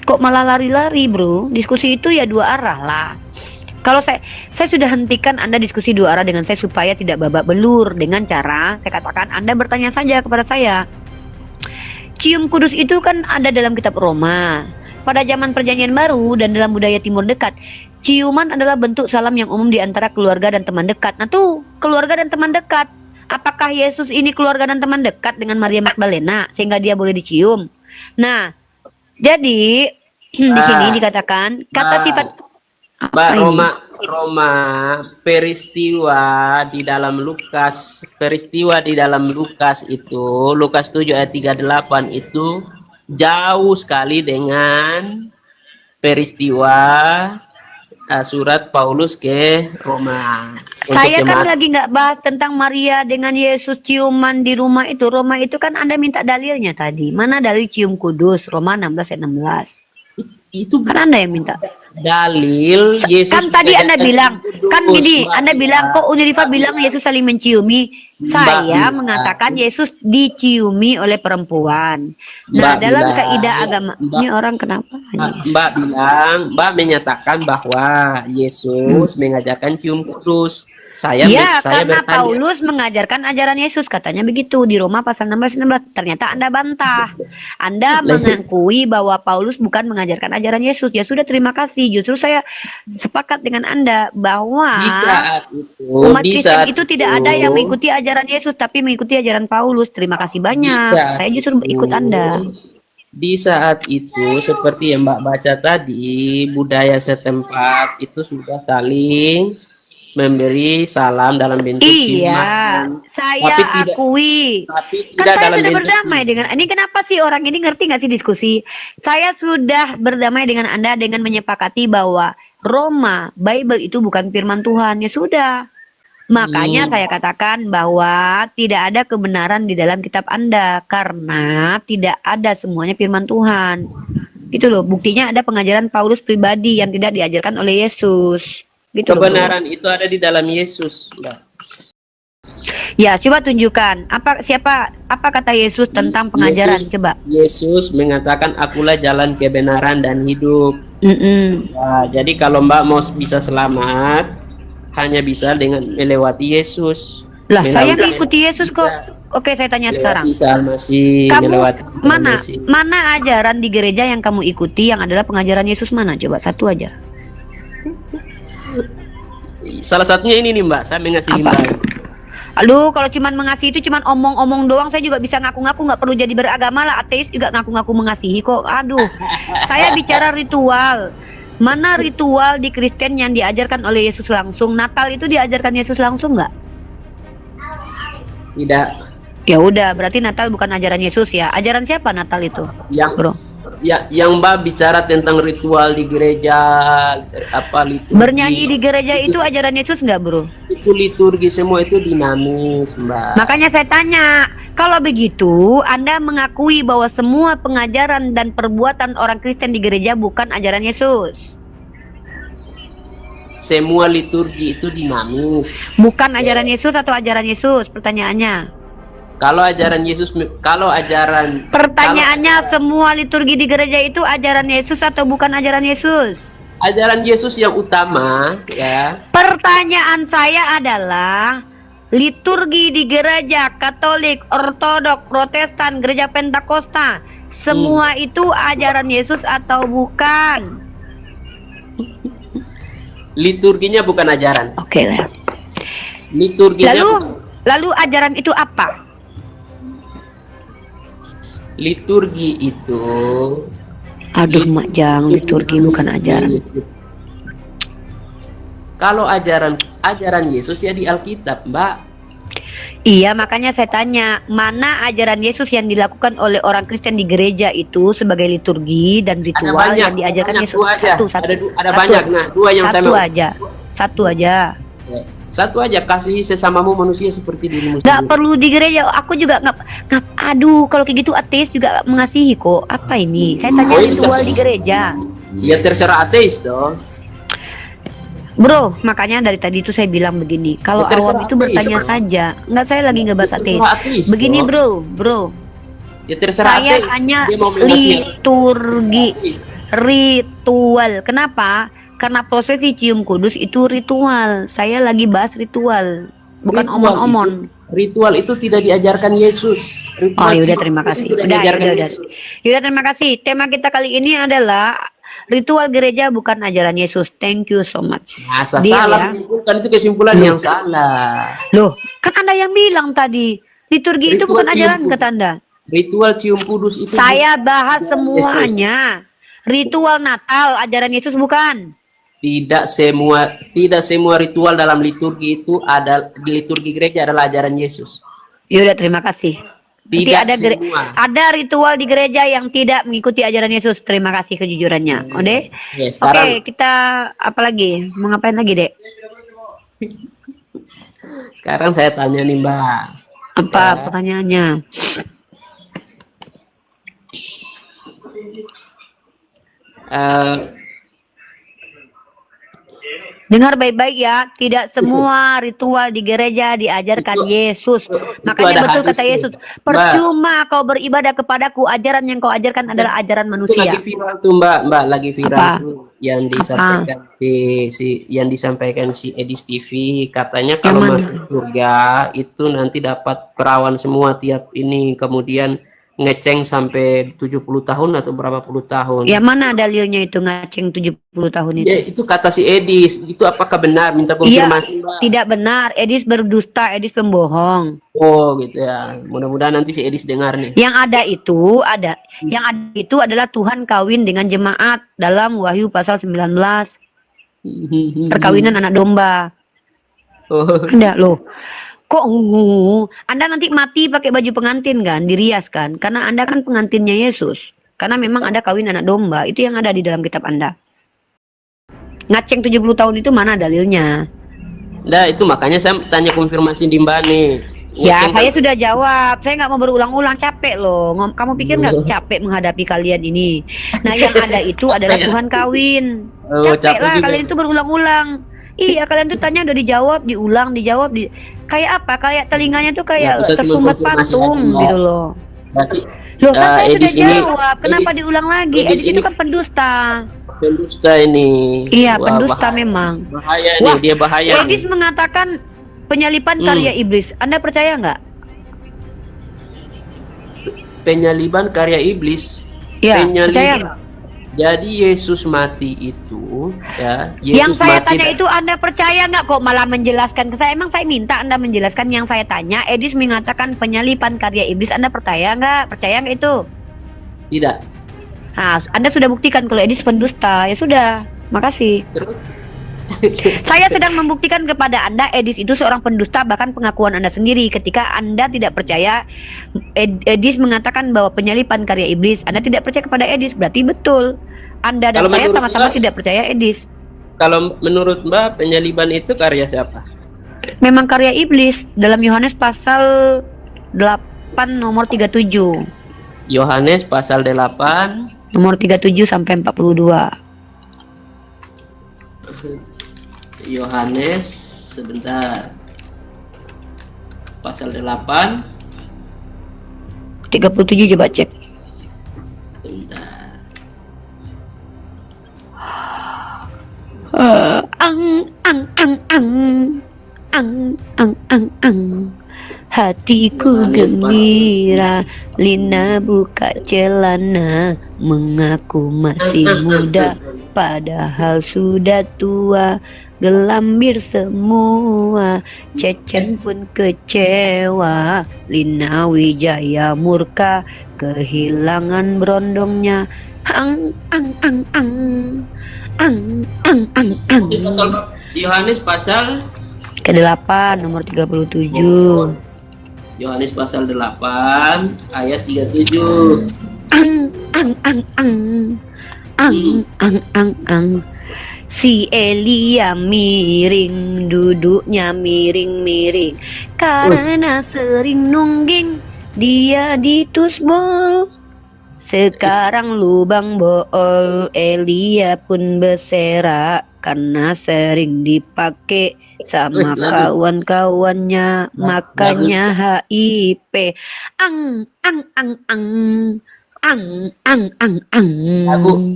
Kok malah lari-lari, bro? Diskusi itu ya dua arah lah. Kalau saya sudah hentikan Anda diskusi dua arah dengan saya supaya tidak babak belur dengan cara saya katakan Anda bertanya saja kepada saya. Cium kudus itu kan ada dalam kitab Roma. Pada zaman Perjanjian Baru dan dalam budaya Timur Dekat, ciuman adalah bentuk salam yang umum di antara keluarga dan teman dekat. Nah tuh, keluarga dan teman dekat. Apakah Yesus ini keluarga dan teman dekat dengan Maria Magdalena sehingga dia boleh dicium? Nah, jadi di sini dikatakan kata sifat Mbak, apa ini? Roma peristiwa di dalam Lukas itu Lukas 7 ayat 38 itu jauh sekali dengan peristiwa surat Paulus ke Roma. Saya kan lagi nggak bahas tentang Maria dengan Yesus ciuman di rumah itu. Roma itu kan Anda minta dalilnya tadi. Mana dalil cium kudus? Roma 16 ayat 16. Itu Kan Anda yang minta. dalil Yesus. Kan tadi Anda bilang, kudus, kan gini, Mbak. Anda bilang kok Unirifa bilang Yesus saling menciumi. Saya Mbak, mengatakan Yesus diciumi oleh perempuan. Nah, Mbak dalam bilang, kaidah agama, Mbak- ini orang kenapa? Mbak menyatakan bahwa Yesus mengajarkan cium kudus. Saya Karena bertanya. Paulus mengajarkan ajaran Yesus, katanya begitu di Roma pasal 16. Ternyata Anda bantah. Anda mengakui bahwa Paulus bukan mengajarkan ajaran Yesus. Ya sudah, terima kasih. Justru saya sepakat dengan Anda bahwa Di saat itu, umat Kristen itu tidak ada yang mengikuti ajaran Yesus, tapi mengikuti ajaran Paulus. Terima kasih banyak. Saya justru ikut Anda. Di saat itu, seperti yang Mbak baca tadi, budaya setempat itu sudah saling memberi salam dalam bentuk Iya, ciuman. saya Tapi tidak- akui. Tapi Kan tidak saya dalam sudah bentuk berdamai dengan ini. Kenapa sih orang ini ngerti nggak sih diskusi? Saya sudah berdamai dengan Anda dengan menyepakati bahwa Roma, Bible itu bukan firman Tuhan. Ya sudah. Makanya saya katakan bahwa tidak ada kebenaran di dalam kitab Anda karena tidak ada semuanya firman Tuhan. Itu loh, buktinya ada pengajaran Paulus pribadi yang tidak diajarkan oleh Yesus. Gitu loh, bro. kebenaran itu ada di dalam Yesus, Mbak. Ya, coba tunjukkan apa kata Yesus tentang pengajaran, Yesus- coba. Yesus mengatakan, akulah jalan kebenaran dan hidup. Mm-mm. Nah, jadi kalau Mbak mau bisa selamat, hanya bisa dengan melewati Yesus. Lah, saya Melalui mengikuti Yesus kok. Isa. Oke, saya tanya Melewati sekarang. Isa Al-Masih, Kamu melewati mana Al-Masih. mana ajaran di gereja yang kamu ikuti yang adalah pengajaran Yesus mana? Coba satu aja. Salah satunya ini nih Mbak, saya mengasihi Apa? Mbak. Aduh, kalau cuman mengasihi itu cuman omong-omong doang, saya juga bisa ngaku-ngaku, nggak perlu jadi beragama lah. Ateis juga ngaku-ngaku mengasihi kok. Aduh, saya bicara ritual. Mana ritual di Kristen yang diajarkan oleh Yesus langsung? Natal itu diajarkan Yesus langsung nggak? Tidak. Ya udah, berarti Natal bukan ajaran Yesus ya. Ajaran siapa Natal itu, Yang bro? ya, yang Mbak bicara tentang ritual di gereja, apa liturgi. Bernyanyi di gereja itu ajaran Yesus nggak, bro? Itu liturgi semua itu dinamis, Mbak. Makanya saya tanya, kalau begitu Anda mengakui bahwa semua pengajaran dan perbuatan orang Kristen di gereja bukan ajaran Yesus? Semua liturgi itu dinamis. Bukan ajaran Yesus atau ajaran Yesus? Pertanyaannya. Kalau ajaran Yesus, kalau ajaran Pertanyaannya, semua liturgi di gereja itu ajaran Yesus atau bukan ajaran Yesus? ajaran Yesus yang utama, ya. Pertanyaan saya adalah, liturgi di gereja Katolik, Ortodok, Protestan, gereja Pentakosta, semua itu ajaran Yesus atau bukan? Liturginya bukan ajaran. Oke lah. Liturginya Lalu ajaran itu apa? liturgi itu. Aduh, Mak Jang, liturgi bukan ajaran. Kalau ajaran Yesus ya di Alkitab, Mbak. Iya, makanya saya tanya, mana ajaran Yesus yang dilakukan oleh orang Kristen di gereja itu sebagai liturgi dan ritual banyak, yang diajarkan banyak, Yesus? dua aja. Ada Satu. banyak. Nah, dua yang saya Satu mau. aja. Satu aja. Satu aja, kasihi sesamamu manusia seperti dirimu Nggak sendiri. perlu di gereja. Aku juga aduh, kalau kayak gitu ateis juga mengasihi kok. Apa ini? Saya tanya Oh, ini ritual kan- di gereja. Ya terserah ateis dong. Bro, makanya dari tadi itu saya bilang begini. Kalau Ya, terserah awam itu ateis, bertanya Bang. saja. Nggak, saya lagi ngebahas ateis. Terserah ateis, Begini dong. bro. Ya terserah Saya ateis. hanya Dia mau mengasihi liturgi. ateis. Ritual. Kenapa? Karena prosesi cium kudus itu ritual. Saya lagi bahas ritual, bukan Ritual omon-omon. Ritual itu tidak diajarkan Yesus. Oh, yaudah, cium terima kudus kasih. itu tidak Udah, diajarkan yaudah. Yesus. Yaudah, terima kasih. Tema kita kali ini adalah ritual gereja bukan ajaran Yesus. Thank you so much. Masa Deal, salah ya. menyimpulkan itu kesimpulan yang salah. Loh, kan Anda yang bilang tadi liturgi itu Ritual bukan cium ajaran, kudus. kata Anda. Ritual cium kudus itu Saya bahas semuanya. Ritual Natal ajaran Yesus bukan? tidak semua ritual dalam liturgi itu di liturgi gereja adalah ajaran Yesus. Yaudah, terima kasih. Berarti Tidak ada semua. ada ritual di gereja yang tidak mengikuti ajaran Yesus. Terima kasih kejujurannya. Ode? Ya, Oke, sekarang kita apa lagi? Mau ngapain lagi, Dek? sekarang saya tanya nih, Mbak. Apa Ya. pertanyaannya? Eh, Dengar baik-baik ya, tidak semua ritual di gereja diajarkan Yesus. Makanya ada betul kata hadisnya. Yesus, percuma kau beribadah kepadaku, ajaran yang kau ajarkan adalah ajaran itu manusia. lagi viral tuh, Mbak, lagi viral Apa? tuh yang disampaikan yang disampaikan si Edis TV, katanya Yang kalau mana? masuk surga itu nanti dapat perawan semua tiap ini, kemudian ngeceng sampai 70 tahun atau berapa puluh tahun. Ya, mana dalilnya itu ngaceng 70 tahun itu? Ya, itu kata si Edis. Itu apakah benar? Minta konfirmasi, Mbak. Tidak benar, Edis berdusta, Edis pembohong. Oh, gitu ya. Mudah-mudahan nanti si Edis dengar nih. Yang ada itu adalah Tuhan kawin dengan jemaat dalam Wahyu pasal 19, perkawinan anak domba. Oh, Ada loh. Kok Anda nanti mati pakai baju pengantin kan, dirias kan? Karena Anda kan pengantinnya Yesus. Karena memang ada kawin anak domba, itu yang ada di dalam kitab Anda. Ngaceng 70 tahun itu mana dalilnya? nah itu makanya saya tanya konfirmasi di Mbak nih. Ya, Ngeceng saya sudah jawab. Saya nggak mau berulang-ulang, capek loh. Kamu pikir nggak capek menghadapi kalian ini? Nah, yang ada itu adalah Tuhan kawin. Oh, Capek lah juga. kalian itu berulang-ulang. Iya, kalian tuh tanya udah dijawab, diulang, kayak apa? Kayak telinganya tuh Ya, kayak bisa cuma tersumbat konfirmasi patung aja, Mbak. gitu loh. Berarti Loh, kan saya sudah Edis ini, jawab. Kenapa diulang lagi? Edis Edis itu ini kan pendusta. pendusta ini. Iya, Wah, pendusta bahaya. memang. Bahaya Wah, nih, dia bahaya. Edis nih. mengatakan penyalipan karya iblis. Anda percaya nggak? Penyaliban karya iblis. Iya, Penyaliban. percaya nggak? Jadi Yesus mati itu, ya. Yang Yesus saya mati. tanya itu Anda percaya nggak, kok malah menjelaskan ke saya? Emang saya minta Anda menjelaskan yang saya tanya. Edis mengatakan penyalipan karya iblis. Anda percaya nggak? Percaya nggak itu? Tidak. Nah, Anda sudah buktikan kalau Edis pendusta. Ya sudah, makasih. Terus Saya sedang membuktikan kepada Anda Edis itu seorang pendusta, bahkan pengakuan Anda sendiri ketika Anda tidak percaya Edis mengatakan bahwa penyalipan karya iblis. Anda tidak percaya kepada Edis, berarti betul Anda dan Kalau saya menurut sama-sama Mbak- tidak percaya Edis. kalau menurut Mbak, penyaliban itu karya siapa? Memang karya iblis dalam Yohanes pasal 8 nomor 37. Yohanes pasal 8 Nomor 37 sampai 42. Yohanes sebentar. Pasal 8 37 coba cek. sebentar. Ang hatiku Yohanes gembira, Lina buka celana, mengaku masih muda, padahal sudah tua, gelambir semua, Cecen pun kecewa, Lina Wijaya murka, kehilangan berondongnya, ang. Yohanes pasal Ke-8 nomor 37. Yohanes pasal 8 ayat 37. Si Elia miring, duduknya miring-miring, karena sering nungging dia di tusbol. Sekarang lubang bool, Elia pun berserak karena sering dipakai sama kawan-kawannya, makanya HIP.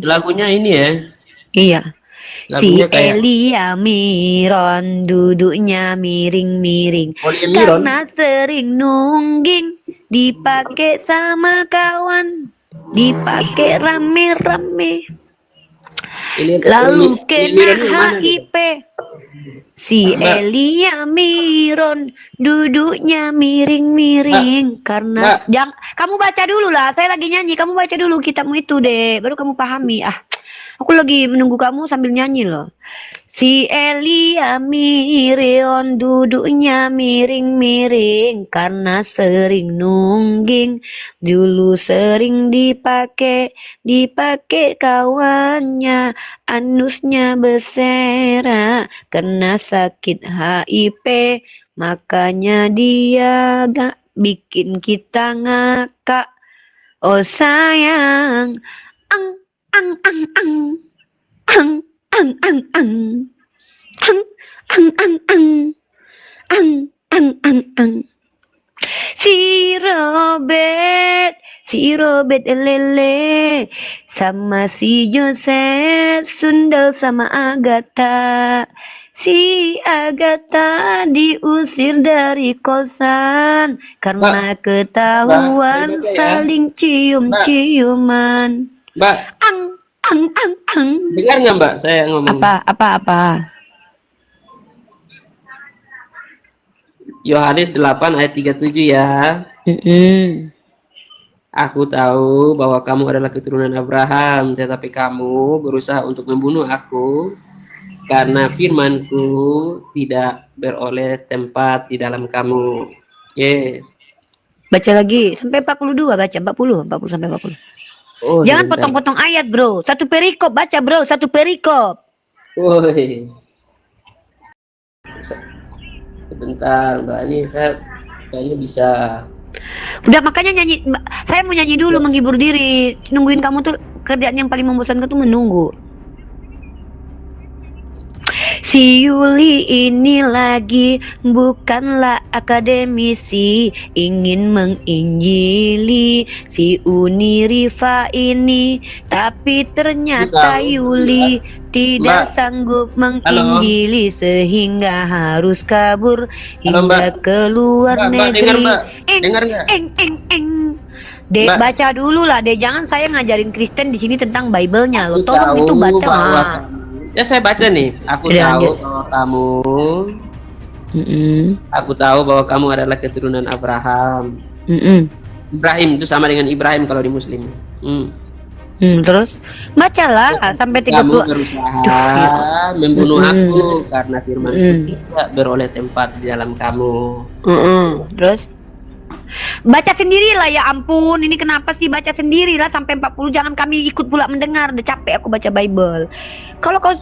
Lagunya ini ya. Iya. Si Lagunya kayak Elia Miron, duduknya miring-miring, Olia Miron. karena sering nungging, dipakai sama kawan, dipakai rame-rame. Lalu kena HIP. Si Elia Miron, duduknya miring-miring karena kamu baca dulu lah, saya lagi nyanyi, kamu baca dulu kitabmu itu deh, baru kamu pahami. Aku lagi menunggu kamu sambil nyanyi loh. Si Elia Miron, duduknya miring-miring karena sering nungging, dulu sering dipakai kawannya, anusnya berserak kena sakit HIP, makanya dia gak bikin kita ngakak. Oh sayang, ang. Si Robert lele sama si Joseph Sundel sama Agatha. Si Agatha diusir dari kosan karena ketahuan saling cium-ciuman. Mbak, dengar nggak Mbak saya ngomong? Apa? Yohanes 8 ayat 37 ya. Aku tahu bahwa kamu adalah keturunan Abraham, tetapi kamu berusaha untuk membunuh aku karena firmanku tidak beroleh tempat di dalam kamu. Oke. Baca lagi sampai 42, baca 40 sampai 40. Oh, Jangan sebentar. potong-potong ayat, bro. Satu perikop baca, bro. Satu perikop. Woi. Sebentar, Mbak. Ini saya kayaknya bisa. Udah, makanya nyanyi. Saya mau nyanyi dulu menghibur diri. Nungguin kamu tuh kerjaan yang paling membosankan tuh menunggu. Si Yuli ini lagi bukanlah akademisi, ingin menginjili si Uni Rifa ini, tapi ternyata Tahu, Yuli tidak Mbak. sanggup menginjili sehingga harus kabur Halo, hingga Mbak. ke luar Mbak, dengar negeri. Mbak? Eng, Dengar nggak? eng. Dek, Mbak. baca dulu lah, Dek. Jangan saya ngajarin Kristen di sini tentang Bible-nya. Lo Aku tolong tahu itu baca bahwa mah. ya saya baca nih. Aku Udah, tahu lanjut. bahwa kamu, Mm-mm. aku tahu bahwa kamu adalah keturunan Abraham. Mm-mm. Ibrahim itu sama dengan Ibrahim kalau di Muslim. Terus bacalah sampai 30. Kamu berusaha membunuh aku karena firmanku tidak beroleh tempat di dalam kamu. Terus baca sendirilah, ya ampun. Ini kenapa sih baca sendirilah sampai 40, jangan kami ikut pula mendengar. Udah capek aku baca Bible. Kalau kau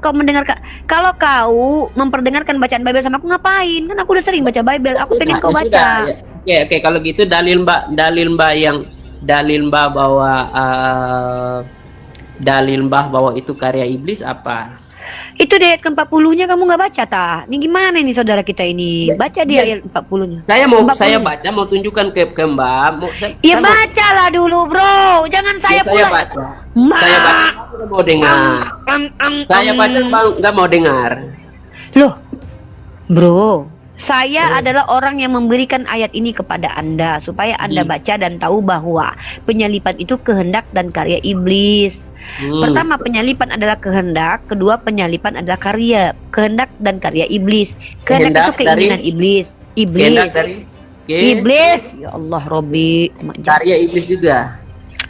mendengarkan, kalau kau memperdengarkan bacaan Bible sama aku, ngapain? Kan aku udah sering baca Bible. Aku pengen kau Ya baca. sudah, ya. Oke, kalau gitu dalil Mbak bahwa itu karya iblis apa? Itu di ayat ke-40-nya kamu nggak baca, ta? Ini gimana ini saudara kita ini? Baca di Ya. ayat 40-nya. Saya baca mau tunjukkan ke Mbak. Ya bacalah dulu, bro. Jangan saya saya pula. baca. Saya baca, Mbak nggak mau dengar. Saya baca, Mbak nggak mau dengar. Loh, bro. Saya adalah orang yang memberikan ayat ini kepada Anda supaya Anda baca dan tahu bahwa penyalipan itu kehendak dan karya iblis. Pertama, penyalipan adalah kehendak. Kedua, penyalipan adalah karya. Kehendak dan karya iblis. Kehendak itu keinginan iblis. Kehendak dari Iblis. Ya Allah, Robi. karya iblis juga.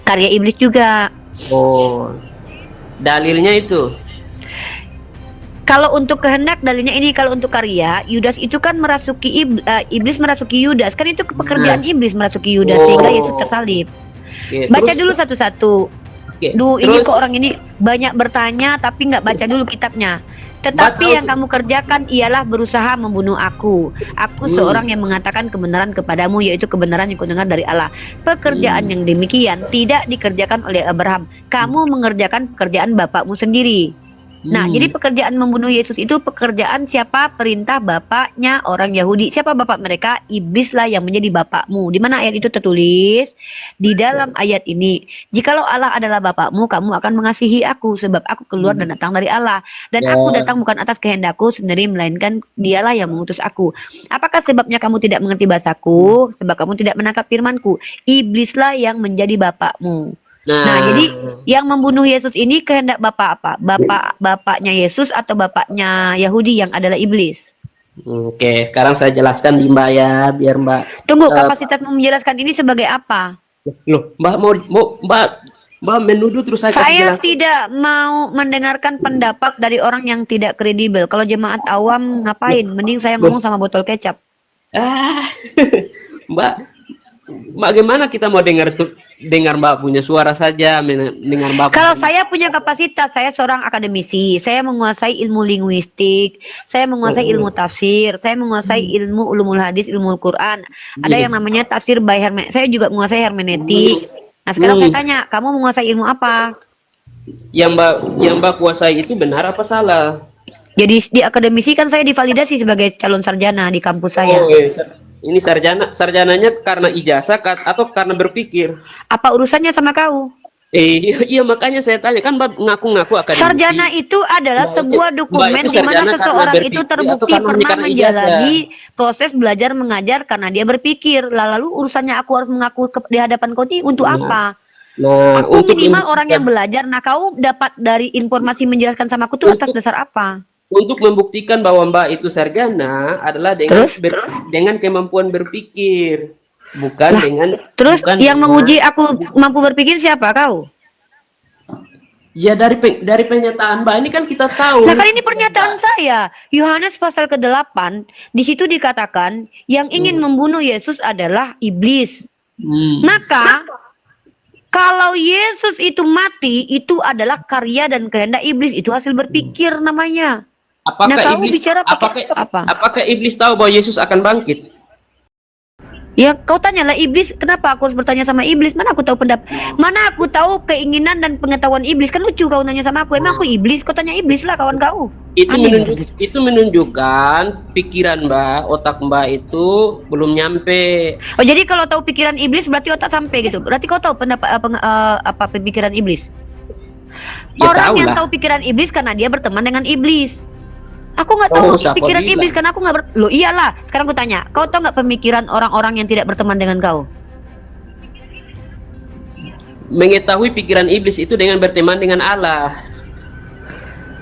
Karya iblis juga. Oh, dalilnya itu. Kalau untuk kehendak dalilnya ini, kalau untuk karya, Yudas itu kan merasuki iblis merasuki Yudas. Kan itu pekerjaan iblis merasuki Yudas sehingga Yesus tersalib. Oke, Baca terus- dulu satu-satu. Oke, Duh, ini terus- kok orang ini banyak bertanya tapi nggak baca dulu kitabnya. Tetapi Mbak yang kamu kerjakan ialah berusaha membunuh aku. Aku seorang yang mengatakan kebenaran kepadamu, yaitu kebenaran yang kudengar dari Allah. Pekerjaan yang demikian tidak dikerjakan oleh Abraham. Kamu mengerjakan pekerjaan bapakmu sendiri. Nah, jadi pekerjaan membunuh Yesus itu pekerjaan siapa? Perintah bapaknya orang Yahudi. Siapa bapak mereka? Iblislah yang menjadi bapakmu. Di mana ayat itu tertulis? Di dalam ayat ini. Jikalau Allah adalah bapakmu, kamu akan mengasihi aku sebab aku keluar dan datang dari Allah. Dan aku datang bukan atas kehendakku sendiri, melainkan Dialah yang mengutus aku. Apakah sebabnya kamu tidak mengerti bahasaku? Sebab kamu tidak menangkap firmanku. Iblislah yang menjadi bapakmu. Nah, jadi yang membunuh Yesus ini kehendak bapak apa? Bapaknya Yesus atau bapaknya Yahudi yang adalah iblis? Oke, sekarang saya jelaskan di Mbak ya, biar Mbak. Tunggu, kapasitasmu menjelaskan ini sebagai apa? Loh, Mbak Mbak menuduh terus saya kasih Saya jelas. tidak mau mendengarkan pendapat dari orang yang tidak kredibel. Kalau jemaat awam ngapain? Mending saya ngomong sama botol kecap. Mbak, gimana kita mau dengar Mbak punya suara saja, dengar Mbak. Kalau saya punya kapasitas, saya seorang akademisi, saya menguasai ilmu linguistik, saya menguasai ilmu tafsir, saya menguasai ilmu ulumul hadis, ilmu Quran. Ada yang namanya tafsir by hermeneutik. Saya juga menguasai hermeneutik. Nah, sekarang saya tanya, kamu menguasai ilmu apa? Yang Mbak kuasai itu benar apa salah? Jadi di akademisi kan saya divalidasi sebagai calon sarjana di kampus saya. Oh, ini sarjananya karena ijazah atau karena berpikir? Apa urusannya sama kau? Iya makanya saya tanya, kan Mbak ngaku-ngaku akademisi. Sarjana itu adalah sebuah dokumen di mana seseorang itu terbukti pernah menjalani proses belajar mengajar karena dia berpikir. Lalu urusannya aku harus mengaku di hadapan kau ini untuk apa? Nah, Aku minimal orang yang belajar. Nah, kau dapat dari informasi menjelaskan sama aku tuh atas dasar apa? Untuk membuktikan bahwa Mbak itu sarjana adalah dengan kemampuan berpikir, bukan dengan. Terus bukan yang dengan, menguji aku mampu berpikir siapa, kau? Ya dari pernyataan Mbak ini kan kita tahu. Nah, kan ini pernyataan saya. Yohanes pasal ke-8, di situ dikatakan yang ingin membunuh Yesus adalah iblis. Maka kalau Yesus itu mati, itu adalah karya dan kehendak iblis. Itu hasil berpikir namanya. Apakah Nah, kamu iblis bicara pakai apa? apakah iblis tahu bahwa Yesus akan bangkit? Ya kau tanyalah iblis, kenapa aku harus bertanya sama iblis? Mana aku tahu mana aku tahu keinginan dan pengetahuan iblis? Kan lucu kau nanya sama aku, emang aku iblis? Kau tanya iblis lah kawan kau. Itu menunjukkan pikiran Mbak, otak Mbak itu belum nyampe. Oh jadi kalau tahu pikiran iblis berarti otak sampai gitu. Berarti kau tahu apa pemikiran iblis? Ya, Orang yang lah. tahu pikiran iblis karena dia berteman dengan iblis. Aku nggak tahu siapa pikiran bilang? iblis karena aku nggak Loh iyalah. Sekarang aku tanya, kau tahu nggak pemikiran orang-orang yang tidak berteman dengan kau? Mengetahui pikiran iblis itu dengan berteman dengan Allah.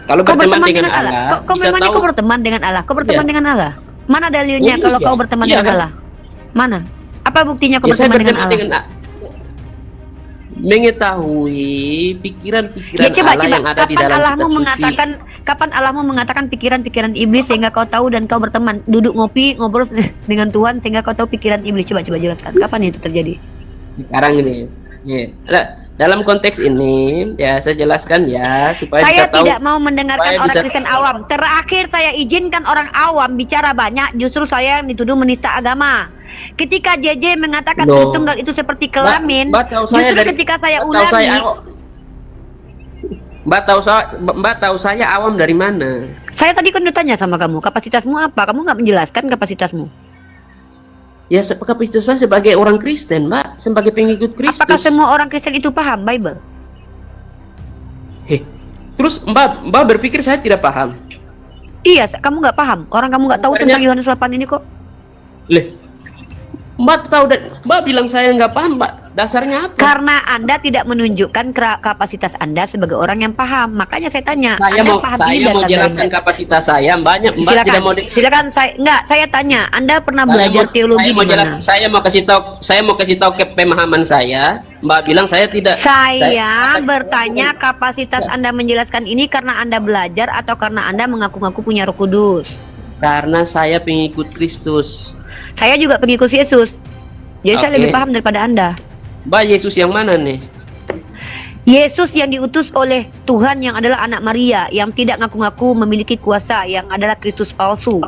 Kalau Kau berteman berteman dengan dengan Allah. Allah, Kau bisa memangnya tahu. kau berteman dengan Allah? Kau berteman Iya. dengan Allah? Mana dalilnya Oh, kalau iya. kau berteman Iya, dengan kan? Allah? Mana? Apa buktinya kau Ya, saya berteman dengan Allah? mengetahui pikiran-pikiran Ya, Allah yang ada di kapan dalam Allahmu kitab suci. kapan Allahmu mengatakan pikiran-pikiran iblis sehingga kau tahu dan kau berteman, duduk ngopi, ngobrol dengan Tuhan sehingga kau tahu pikiran iblis? Coba jelaskan. Kapan itu terjadi? Sekarang ini. Ya. Nah, dalam konteks ini ya saya jelaskan ya supaya Saya bisa tahu. tidak mau mendengarkan supaya orang bisa- Kristen awam. Terakhir saya izinkan orang awam bicara banyak, justru saya yang dituduh menista agama. Ketika JJ mengatakan Loh. Tritunggal itu seperti kelamin, Mbak tahu saya justru dari- ketika saya Mbak tahu saya ulangi, awam. Mbak tahu saya awam dari mana? saya tadi kan ditanya sama kamu, kapasitasmu apa? Kamu nggak menjelaskan kapasitasmu. Ya kapasitas saya sebagai orang Kristen, Mbak, sebagai pengikut Kristus. Apakah semua orang Kristen itu paham Bible? Terus Mbak berpikir saya tidak paham? Iya, kamu nggak paham. Orang kamu nggak tahu Makanya- tentang Yohanes 8 ini kok. Mbak tahu dan Mbak bilang saya nggak paham, Mbak. Dasarnya apa? Karena Anda tidak menunjukkan kapasitas Anda sebagai orang yang paham. Makanya saya tanya, Saya Anda mau paham saya ini mau data jelaskan Bible? kapasitas saya. Mbak Silakan, tidak mau silakan. Saya tanya, Anda pernah belajar teologi di mana? Saya mau kasih tahu ke pemahaman saya. Mbak bilang saya tidak. Saya bertanya kapasitas Anda menjelaskan ini karena Anda belajar atau karena Anda mengaku-ngaku punya Roh Kudus? Karena saya pengikut Kristus. Saya juga pengikut Yesus. Jadi saya Oke. lebih paham daripada Anda. Mbak, Yesus yang mana nih? Yesus yang diutus oleh Tuhan yang adalah anak Maria, yang tidak ngaku-ngaku memiliki kuasa, yang adalah Kristus palsu.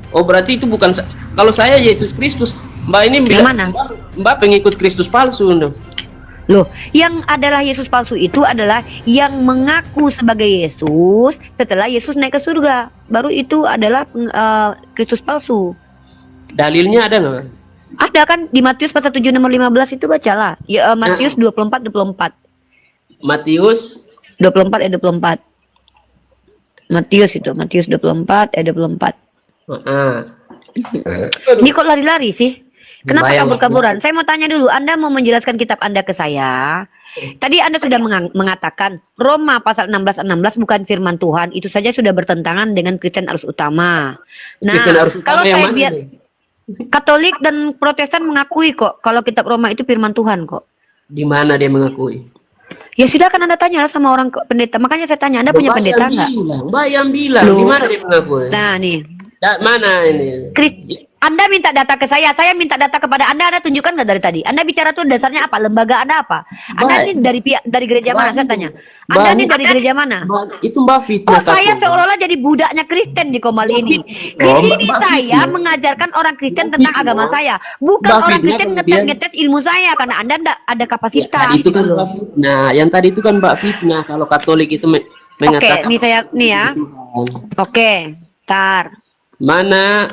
Oh, berarti itu bukan kalau saya Yesus Kristus. Mbak ini Yang bilang mana? Mbak pengikut Kristus palsu no? Loh, yang adalah Yesus palsu itu adalah yang mengaku sebagai Yesus setelah Yesus naik ke surga. Baru itu adalah Kristus palsu. Dalilnya ada nggak? Ada kan di Matius pasal 7 nomor 15 itu bacalah. Ya, Matius 24. Matius 24 ayat 24. Matius 24 ayat 24. Ini kok lari-lari sih? Kenapa Bayang. kabur-kaburan? Saya mau tanya dulu, Anda mau menjelaskan kitab Anda ke saya. Tadi Anda sudah mengatakan Roma pasal 16 bukan firman Tuhan. Itu saja sudah bertentangan dengan Kristen Arus Utama. Nah, Kristen Arus Utama kalau yang saya mana biar nih? Katolik dan Protestan mengakui kok kalau kitab Roma itu firman Tuhan kok. Di mana dia mengakui? Ya silakan Anda tanya sama orang pendeta. Makanya saya tanya, Anda punya pendeta nggak? Mbak yang bilang Loh. di mana dia mengakui? Nah nih, Mana ini? Anda minta data ke saya minta data kepada Anda. Anda tunjukkan nggak dari tadi? Anda bicara tuh dasarnya apa? Lembaga Anda apa? Anda ini dari gereja mana? Saya tanya. Anda ini dari gereja mana? Itu Mbak fitnah. Oh, saya seolah-olah jadi budaknya Kristen di Komal ini. Di sini saya mengajarkan orang Kristen tentang agama saya, bukan Mbak orang Fitnah Kristen kemudian- ngetes ilmu saya karena Anda nggak ada Ya, kapasitas. tadi itu kan gitu loh. Mbak fitnah. Yang tadi itu kan Mbak fitnah. Kalau Katolik itu Oke, mengatakan. nih saya nih ya. Tuhan. Oke, tar. Mana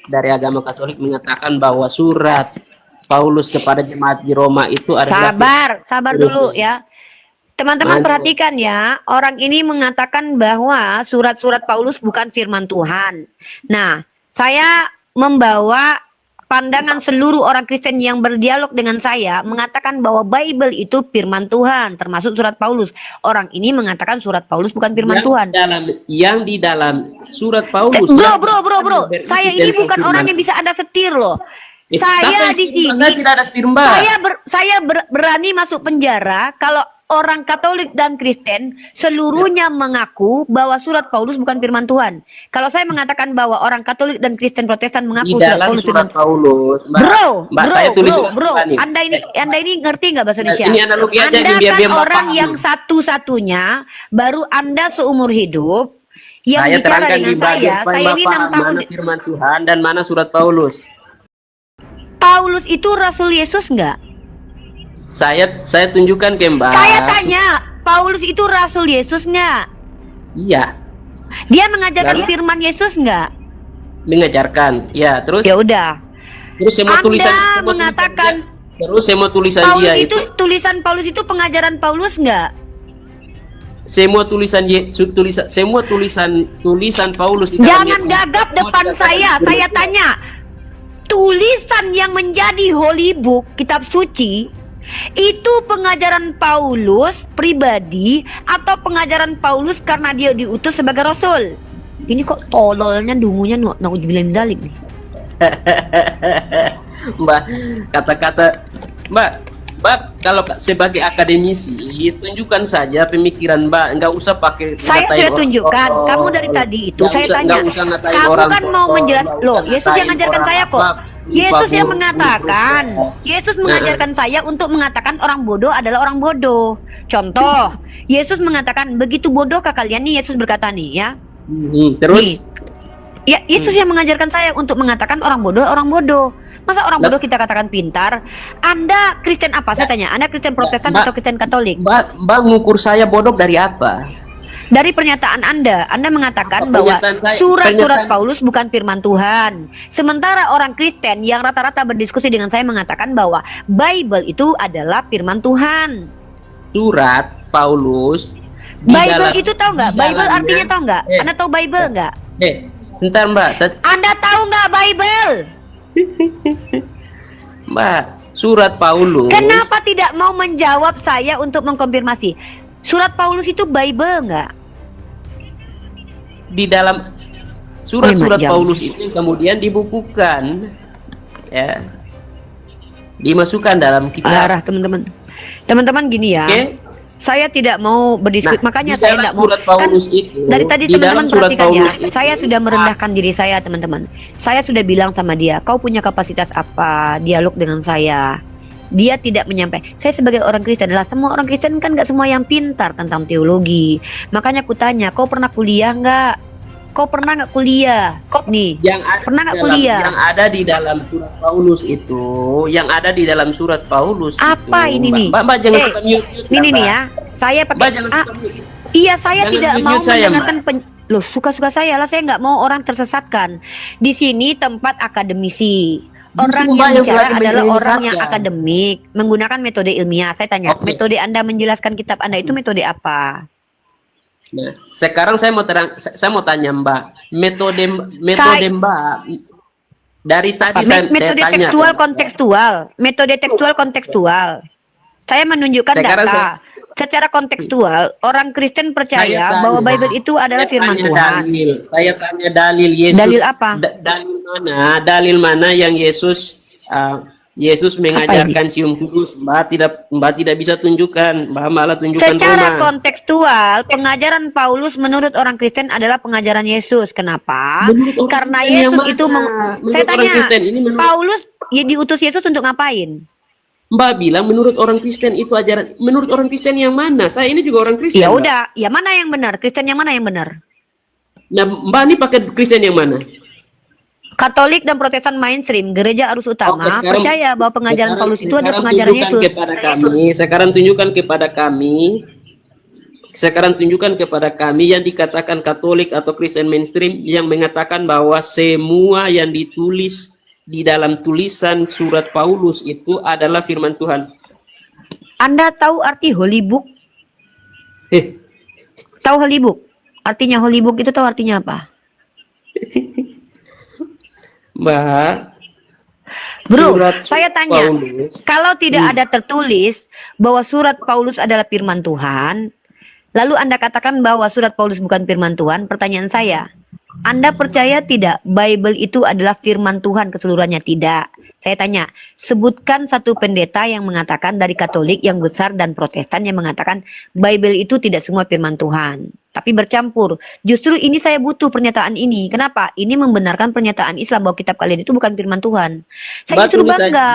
dari agama Katolik mengatakan bahwa surat Paulus kepada jemaat di Roma itu adalah Sabar dulu ya. Teman-teman Mantap. perhatikan ya, orang ini mengatakan bahwa surat-surat Paulus bukan firman Tuhan. Nah, saya membawa pandangan seluruh orang Kristen yang berdialog dengan saya mengatakan bahwa Bible itu firman Tuhan, termasuk surat Paulus. Orang ini mengatakan surat Paulus bukan firman Tuhan. yang di dalam surat Paulus. Bro, saya ini bukan orang yang bisa Anda setir loh. Saya di sini, Saya tidak ada setir Mbak. saya berani masuk penjara kalau orang Katolik dan Kristen seluruhnya mengaku bahwa surat Paulus bukan firman Tuhan. Kalau saya mengatakan bahwa orang Katolik dan Kristen Protestan di mengaku dalam Paulus surat firman Paulus. Bro, saya tulis bro, Anda ini ngerti nggak bahasa Indonesia? Ini analogi aja Anda biar kan Mbak orang paham. yang satu-satunya, baru Anda seumur hidup Yang Saya bicara terangkan di dengan bagian saya ini 6 tahun. mana firman Tuhan dan mana surat Paulus. Paulus itu Rasul Yesus nggak? Saya tunjukkan ke Mbak. Saya tanya, Paulus itu Rasul Yesus nggak? Iya, Dia mengajarkan Lalu? firman Yesus nggak? mengajarkan. Ya, terus Ya udah. terus semua Anda tulisan semua tulisan mengatakan dia- terus semua tulisan Paulus dia itu tulisan Paulus itu pengajaran Paulus nggak? semua tulisan semua tulisan Paulus di dalam Jangan Yesus. gagap Semua depan dikatakan saya. firman Saya Tuhan. tanya, tulisan yang menjadi holy book, kitab suci, itu pengajaran Paulus pribadi atau pengajaran Paulus karena dia diutus sebagai rasul? Ini kok tololnya dungunya nauzubillah min dzalik nih. Mbak, kata-kata Mbak, kalau sebagai akademisi, tunjukkan saja pemikiran Mbak, nggak usah pakai Saya ngatain sudah orang tunjukkan. tolol. Kamu dari tadi itu Nggak saya usah- tanya. nggak usah ngatain Kamu orang kan mau tolol, menjelas nggak loh. usah Yesus yang ngatain mengajarkan orang saya kok. apa, Yesus yang lupa mengatakan. buruk. Yesus mengajarkan saya untuk mengatakan orang bodoh adalah orang bodoh. Contoh, Yesus mengatakan begitu bodohkah kalian nih? Yesus berkata nih ya. Terus Nih. Ya, Yesus yang mengajarkan saya untuk mengatakan orang bodoh, orang bodoh. Masa orang bodoh kita katakan pintar? Anda Kristen apa? Saya tanya, Anda Kristen Protestan Mbak, atau Kristen Katolik? Mbak ngukur saya bodoh dari apa? Dari pernyataan Anda mengatakan Apa bahwa pernyataan saya? surat-surat Pernyataan- Paulus bukan firman Tuhan. Sementara orang Kristen yang rata-rata berdiskusi dengan saya mengatakan bahwa Bible itu adalah firman Tuhan. Surat Paulus di Bible dalam- itu tahu nggak? di Bible dalamnya- artinya tahu nggak? Eh, Anda tahu Bible nggak? Sebentar Mbak, Anda tahu nggak Bible? Mbak, surat Paulus. Kenapa tidak mau menjawab saya untuk mengkonfirmasi? Surat Paulus itu Bible nggak? Di dalam surat-surat Oh, iya, Paulus itu yang kemudian dibukukan, ya, dimasukkan dalam kitab. Arah teman-teman. Teman-teman gini ya. Oke. Saya tidak mau berdiskusi, makanya di saya dalam tidak mau. surat Paulus Kan itu, dari tadi di teman-teman dalam surat perhatikan ya, Paulus itu, saya sudah merendahkan diri saya teman-teman. Saya sudah bilang sama dia, kau punya kapasitas apa dialog dengan saya? Dia tidak menyampaikan. Saya sebagai orang Kristen adalah semua orang Kristen kan nggak semua yang pintar tentang teologi. Makanya aku tanya, kau pernah kuliah nggak? Kau pernah nggak kuliah? Nih, yang ada pernah nggak dalam- kuliah? yang ada di dalam surat Paulus itu, yang ada di dalam surat Paulus Apa itu, ini nih? Mbak jangan Eh, suka mute Ini nih Mbak. ya, saya Mbak pakai. jangan Ah, suka mute. iya, saya Jangan tidak mau mute saya, mendengarkan loh, suka-suka saya lah, saya nggak mau orang tersesatkan. Di sini tempat akademisi. Orang Justru Mbak yang yang bicara semakin adalah orang yang menyesatkan. akademik, menggunakan metode ilmiah. Saya tanya, Oke. metode Anda menjelaskan kitab Anda itu metode apa? Nah, sekarang saya mau tanya Mbak, metode Mbak dari tadi saya Metode tanya tekstual ke Mbak. kontekstual, metode tekstual kontekstual. Saya menunjukkan Sekarang data. Secara kontekstual, orang Kristen percaya bahwa Bible itu adalah Saya firman tanya Tuhan. dalil. Saya tanya dalil Yesus. Dalil apa? Dalil mana? Dalil mana yang Yesus mengajarkan cium kudus? Mbak tidak bisa tunjukkan. Mbak malah tunjukkan Secara Roma. kontekstual, pengajaran Paulus menurut orang Kristen adalah pengajaran Yesus. Kenapa? Menurut orang Karena Kristen yang Yesus mana? itu Menurut saya orang tanya, Kristen ini menurut- Paulus ya diutus Yesus untuk ngapain? Mbak bilang menurut orang Kristen itu ajaran. Menurut orang Kristen yang mana? Saya ini juga orang Kristen. Ya Mbak. udah, ya mana yang benar? Kristen yang mana yang benar? Nah, Mbak ini pakai Kristen yang mana? Katolik dan Protestan mainstream, gereja arus utama Oke, sekarang- percaya bahwa pengajaran sekarang- Paulus itu adalah sekarang pengajaran tunjukkan Yesus. kepada kami. Sekarang tunjukkan kepada kami. Sekarang tunjukkan kepada kami yang dikatakan Katolik atau Kristen mainstream yang mengatakan bahwa semua yang ditulis di dalam tulisan surat Paulus itu adalah firman Tuhan. Anda tahu arti holy book? Tahu holy book? Artinya holy book itu tahu artinya apa? Mbak, Bro, surat saya tanya, Paulus. kalau tidak ada tertulis bahwa surat Paulus adalah firman Tuhan, lalu Anda katakan bahwa surat Paulus bukan firman Tuhan, pertanyaan saya, Anda percaya tidak Bible itu adalah firman Tuhan keseluruhannya? Tidak. Saya tanya, sebutkan satu pendeta yang mengatakan dari Katolik yang besar dan Protestan yang mengatakan Bible itu tidak semua firman Tuhan. tapi bercampur. Justru ini saya butuh pernyataan ini. Kenapa? Ini membenarkan pernyataan Islam bahwa kitab kalian itu bukan firman Tuhan. Saya justru tulis saja, bangga.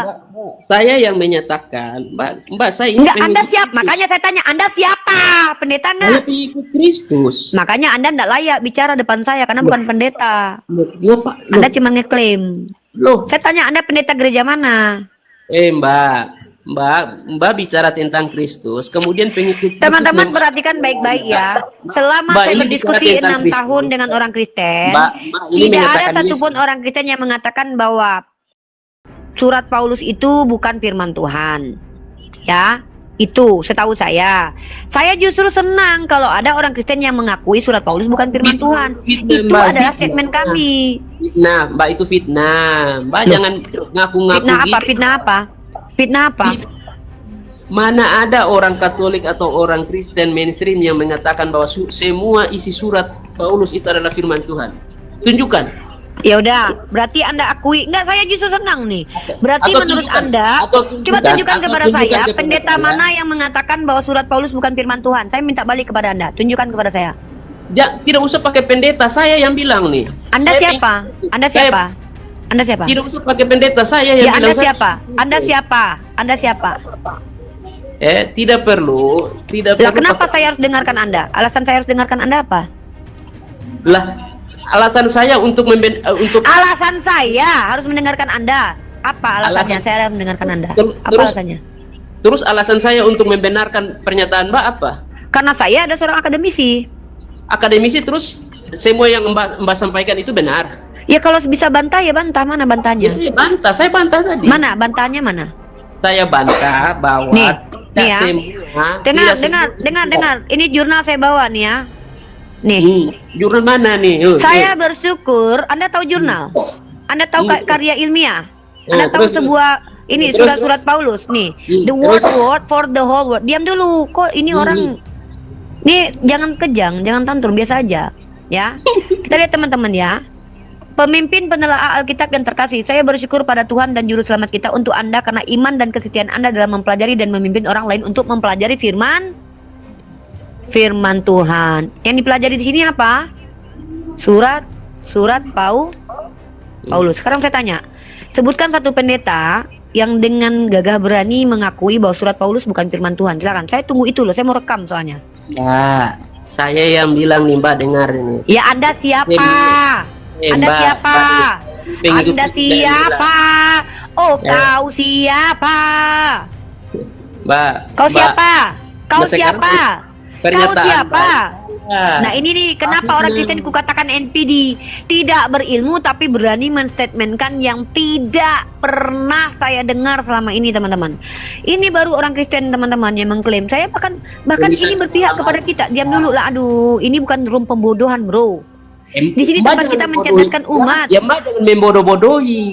saya yang menyatakan, Mbak saya ini Enggak, Anda pengikut siap. Kristus. Makanya saya tanya, Anda siapa? Pendeta Saya enggak? pengikut Kristus. Makanya Anda enggak layak bicara depan saya karena bukan pendeta. Loh, Pak, Anda cuma ngeklaim. loh, Saya tanya, Anda pendeta gereja mana? Mbak bicara tentang Kristus, kemudian pengikut Kristus Teman-teman memang- perhatikan baik-baik ya. Selama Mbak, saya ini berdiskusi bicara tentang 6 Kristus. tahun dengan orang Kristen, Mbak, ini tidak ada menyatakan satupun orang Kristen yang mengatakan bahwa surat Paulus itu bukan firman Tuhan. Ya, itu setahu saya. Saya justru senang kalau ada orang Kristen yang mengakui surat Paulus bukan firman Tuhan. Fitnah, Itu Mbak, adalah fitnah. statement kami. Fitnah, Mbak, itu fitnah. Mbak Loh. jangan ngaku-ngaku Fitnah apa? gitu. Fitnah apa? Fitnah apa? Mana ada orang Katolik atau orang Kristen mainstream yang mengatakan bahwa semua isi surat Paulus itu adalah firman Tuhan? Tunjukkan. Ya udah, berarti Anda akui. Enggak, saya justru senang nih. Berarti Atau menurut tunjukkan. Anda, Atau tunjukkan. coba tunjukkan Atau kepada tunjukkan saya kepada pendeta saya. mana yang mengatakan bahwa surat Paulus bukan firman Tuhan. Saya minta balik kepada Anda. Tunjukkan kepada saya. Tidak usah pakai pendeta, saya yang bilang nih. Anda Saya siapa? pengikut. Anda Saya- siapa? Anda siapa? Tidak usah pakai pendeta, saya yang Ya, bilang. Anda siapa? Anda siapa? Anda siapa? Tidak perlu. Lah kenapa saya harus dengarkan Anda? Alasan saya harus dengarkan Anda apa? Lah, alasan saya untuk untuk Alasan saya harus mendengarkan Anda. Apa alasannya Alasan- saya harus mendengarkan Anda? Apa Terus- alasannya? terus alasan saya untuk membenarkan pernyataan Mbak apa? Karena saya ada seorang akademisi. Akademisi, terus semua yang Mbak sampaikan itu benar. Ya kalau bisa bantah ya bantah. Mana Ya bantahnya? saya bantah tadi. Mana bantahnya mana? Saya bantah bahwa Nih, tidak nih ya. semua. Dengar, tidak dengar, semua- dengar, dengar. Ini jurnal saya bawa nih ya. Nih, Jurnal mana nih? saya bersyukur. Anda tahu jurnal? Anda tahu karya ilmiah? Anda Nah, tahu terus, sebuah ini terus, surat-surat Paulus nih. The terus. word for the whole world. Diam dulu. Kok ini orang? Nih jangan kejang, jangan tantrum, biasa aja. Ya. Kita lihat teman-teman ya. Pemimpin penelaah Alkitab yang terkasih, saya bersyukur pada Tuhan dan Juru Selamat kita untuk Anda karena iman dan kesetiaan Anda dalam mempelajari dan memimpin orang lain untuk mempelajari firman Tuhan. Yang dipelajari di sini apa? Surat Paulus. Sekarang saya tanya, sebutkan satu pendeta yang dengan gagah berani mengakui bahwa surat Paulus bukan firman Tuhan. Silakan, saya tunggu itu loh, saya mau rekam soalnya. Ya, saya yang bilang nih Mbak, dengar ini. Ya Anda siapa? Anda Mbak, siapa? pengikut Anda kita yang siapa? Oh, Ya. kau siapa? Mbak. Kau Mbak, siapa? Kau Mbak, sekarang siapa? Kau pernyataan siapa? Mbak. Nah ini nih kenapa Maksudnya- orang Kristen kukatakan NPD tidak berilmu tapi berani menstatementkan yang tidak pernah saya dengar selama ini teman-teman. Ini baru orang Kristen teman-teman yang mengklaim. Saya bahkan Bisa ini berpihak sama. kepada kita. Diam dulu lah, aduh ini bukan room pembodohan bro. Di sini Mbak tempat jangan kita membodohi. mencerdaskan umat. Ya Mbak jangan membodoh-bodohi.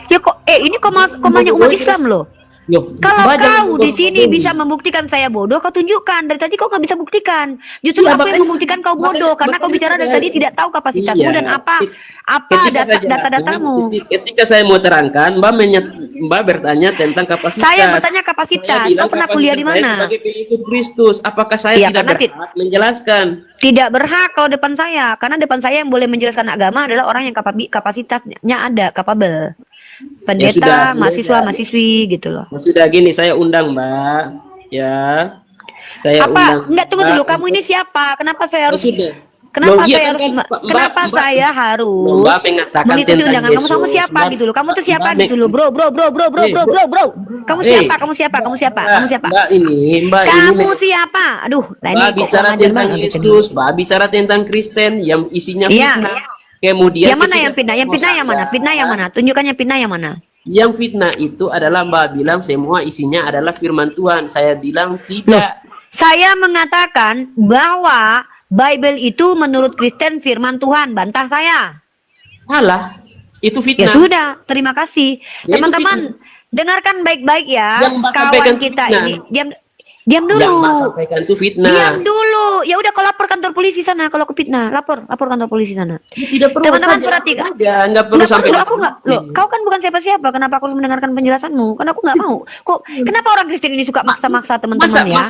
Ya kok ini komalnya umat Islam loh. Loh, Kalau Mbak jangan kau di sini membodoh-bodohi. bisa membuktikan saya bodoh, kau tunjukkan. Dari tadi kau nggak bisa buktikan. Justru Iya, aku yang makanya- membuktikan kau bodoh makanya- karena kau bicara dari makanya- tadi tidak tahu kapasitasmu Iya. dan apa Ketika saja- data-datamu. Ketika saya mau terangkan, Mbak bertanya tentang kapasitas. Saya bertanya kapasitas. Saya bilang Kau pernah kuliah di kapasitas saya mana? sebagai pengikut Kristus. Apakah saya Iya, tidak karena berhak menjelaskan? Tidak berhak kau depan saya, karena depan saya yang boleh menjelaskan agama adalah orang yang kapasitasnya ada, capable. Ya sudah, Pendeta, ya mahasiswa, sudah. mahasiswi gitu loh. Nah, sudah gini, saya undang Mbak. Ya. Saya Apa? undang. Enggak, tunggu Mbak dulu. Kamu untuk- ini siapa? Kenapa saya Ya harus sudah. Kenapa Loh, iya saya kan, harus Mbak, kenapa Mbak- saya harus Mbak mengatakan mengikuti tentang undangan kamu Yesus. siapa Mbak- gitu loh. Kamu tuh siapa Mbak- gitu loh, bro. Kamu Eh. siapa? Kamu siapa? Kamu siapa? Kamu siapa? Mbak ini Kamu siapa? Aduh, nah ini Mbak kok bicara kurang ajar tentang banget gitu. Yesus, Mbak bicara tentang Kristen yang isinya Iya. fitnah. Kemudian Yang mana ketika yang fitnah? Yang saya fitnah yang mana? sadar, Fitnah yang mana? Tunjukkannya fitnah yang mana? Yang fitnah itu adalah Mbak bilang semua isinya adalah firman Tuhan. Saya bilang tidak. Saya mengatakan bahwa Bible itu menurut Kristen firman Tuhan. Bantah saya. Salah. Itu Ya fitnah. sudah, terima kasih. Ya, itu Teman-teman, dengarkan baik-baik ya Yang Mbak kawan sampaikan kita fitnah. ini. Diam dulu. Yang Mbak sampaikan itu fitnah. Diam dulu. Ya udah, kau lapor kantor polisi sana kalau aku fitnah. Lapor kantor polisi sana. Ya, tidak perlu Teman-teman saja. perhatikan. Nggak perlu sampai. Aku nggak. Loh, kau kan bukan siapa-siapa. Kenapa aku harus mendengarkan penjelasanmu? Kan aku nggak mau. Kok kenapa orang Kristen ini suka maksa-maksa teman-teman ya?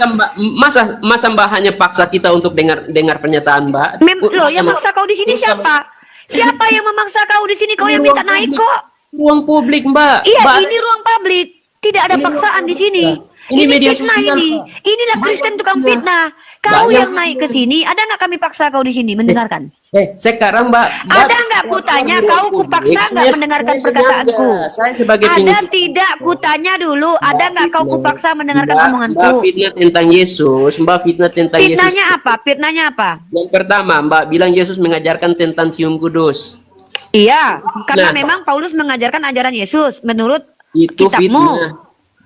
Masa Mbak hanya paksa kita untuk dengar pernyataan Mbak? Loh, yang maksa kau di sini siapa? Siapa yang memaksa kau di sini? Kau yang minta naik kok. Ruang publik, Mbak. Iya, Mbak, ini ruang publik. Tidak ada Ini paksaan ruang di sini. publik. Ini media fitnah sosial, ini. Pak. Inilah Kristen tukang fitnah. Kau Mbak, yang naik ke sini, ada nggak kami paksa kau di sini mendengarkan? Sekarang Mbak, Ada nggak kutanya kau kupaksa nggak mendengarkan perkataanku? Saya sebagai Ada pengikut. tidak kutanya dulu? Ada nggak kau kupaksa mendengarkan Mbak omonganku? fitnah tentang Yesus, Mbak fitnah tentang Yesus. Fitnahnya apa? Fitnahnya apa? Yang pertama, Mbak bilang Yesus mengajarkan tentang cium kudus. Iya, karena Nah. memang Paulus mengajarkan ajaran Yesus menurut Itu kitabmu. fitnah.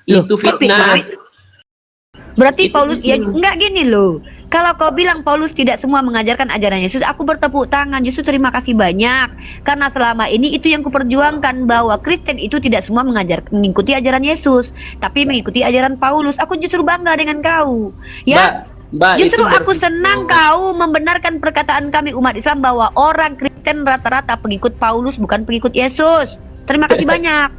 Itu Loh, kok fitnah. Berarti Itu Paulus ya fitnah. enggak gini loh. Kalau kau bilang Paulus tidak semua mengajarkan ajaran Yesus, aku bertepuk tangan. Justru terima kasih banyak. Karena selama ini itu yang kuperjuangkan, bahwa Kristen itu tidak semua mengikuti ajaran Yesus, tapi mengikuti ajaran Paulus. Aku justru bangga dengan kau. Ya. Mbak, Justru itu aku senang kau membenarkan perkataan kami umat Islam bahwa orang Kristen rata-rata pengikut Paulus bukan pengikut Yesus. Terima kasih banyak.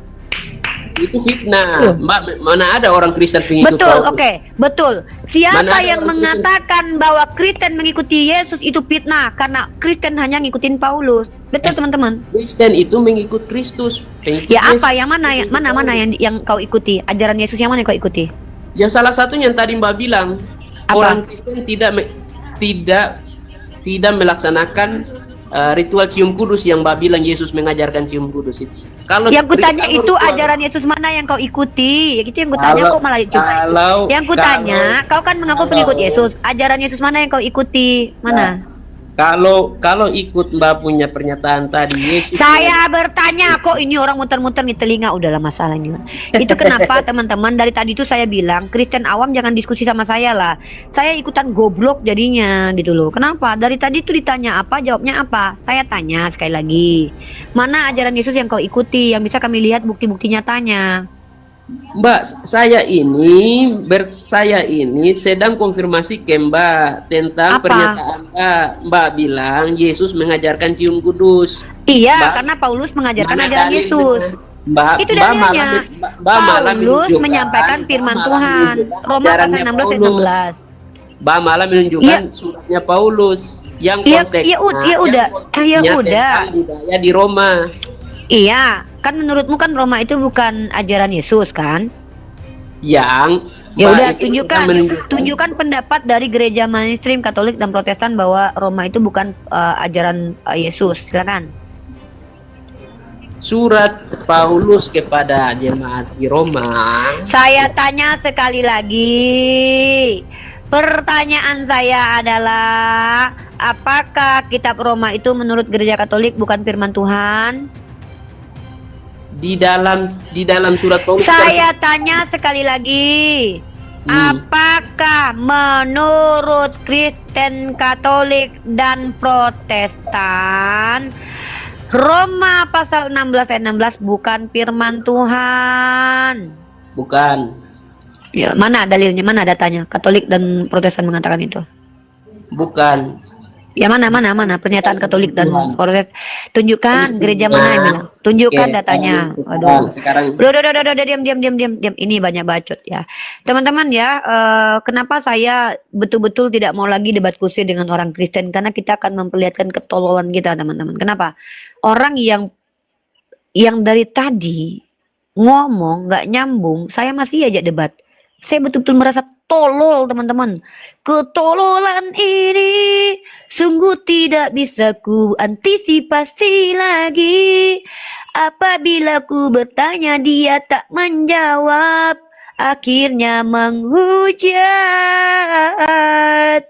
itu fitnah. Mbak, mana ada orang Kristen pengikut Betul, Paulus? oke, betul. Siapa Mana ada yang orang mengatakan bahwa Kristen mengikuti Yesus itu fitnah karena Kristen hanya ngikutin Paulus? Betul, teman-teman. Kristen itu mengikut Kristus. Pengikut Ya Yesus. apa? Yang mana yang kau ikuti? Ajaran Yesus yang mana yang kau ikuti? Ya salah satunya yang tadi Mbak bilang, Apa? orang Kristen tidak melaksanakan ritual cium kudus yang Mbak bilang Yesus mengajarkan cium kudus itu. Kalau Yang kutanya kalau itu ritual- ajaran Yesus mana yang kau ikuti? Ya gitu yang kutanya, Kalau- kok malah cuma. kalau- Yang kutanya, kau kan mengaku kalau- pengikut Yesus. Ajaran Yesus mana yang kau ikuti? Mana? Kalau ikut Mbak punya pernyataan tadi Yesus. Saya bertanya, kok ini orang muter-muter di telinga. Udahlah, masalah ini. Itu kenapa teman-teman dari tadi itu saya bilang Kristen awam jangan diskusi sama saya lah. Saya ikutan goblok jadinya gitu loh. Kenapa? Dari tadi itu ditanya apa, jawabnya apa. Saya tanya sekali lagi, mana ajaran Yesus yang kau ikuti, yang bisa kami lihat bukti-bukti nyatanya? Mbak, saya ini sedang konfirmasi ke Mbak tentang Apa? pernyataan Mbak. Mbak bilang Yesus mengajarkan cium kudus. Iya, Mbak, karena Paulus mengajarkan Mana ajaran dalilnya? Yesus. Mbak, Itu Mbak dalilnya. malah Paulus menunjukkan- menyampaikan firman Mbak malah Tuhan. menunjukkan Roma ajarannya pasal 16 ayat Paulus. 16. Mbak malah menunjukkan suratnya Paulus yang Iya, konteksnya iya, iya udah. konteksnya Iya udah. tentang budaya di Roma. Iya, kan menurutmu kan Roma itu bukan ajaran Yesus kan? Yang Ya Mbak udah, itu tunjukkan sedang menunjukkan- tunjukkan pendapat dari gereja mainstream Katolik dan Protestan bahwa Roma itu bukan ajaran Yesus. Silakan. surat Paulus kepada jemaat di Roma. Saya tanya sekali lagi. Pertanyaan saya adalah, apakah kitab Roma itu menurut gereja Katolik bukan firman Tuhan? Di dalam surat Paulus Saya tanya sekali lagi. Apakah menurut Kristen Katolik dan Protestan Roma pasal 16 ayat 16 bukan firman Tuhan? bukan. Ya, mana dalilnya? Mana datanya? Katolik dan Protestan mengatakan itu. Bukan. Ya mana pernyataan Katolik dan Protestan. Tunjukkan gereja mana yang bilang. Tunjukkan Oke, datanya. sekarang Udah, diam. Ini banyak bacot ya. Teman-teman ya, kenapa saya betul-betul tidak mau lagi debat kursi dengan orang Kristen? Karena kita akan memperlihatkan ketololan kita, teman-teman. Kenapa? Orang yang dari tadi ngomong nggak nyambung, saya masih aja debat. Saya betul-betul merasa tolol, teman-teman. Ketololan ini sungguh tidak bisa ku antisipasi lagi. Apabila ku bertanya dia tak menjawab, akhirnya menghujat.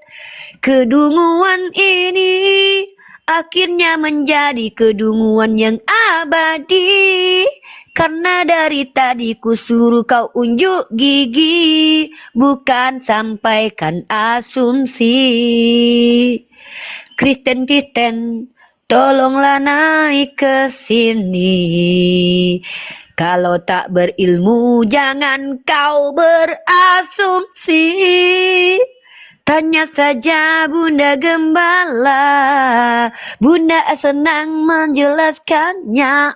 Kedunguan ini akhirnya menjadi kedunguan yang abadi. Karena dari tadi ku suruh kau unjuk gigi, bukan sampaikan asumsi. Kristen, tolonglah naik ke sini. Kalau tak berilmu jangan kau berasumsi. Tanya saja Bunda Gembala, Bunda senang menjelaskannya.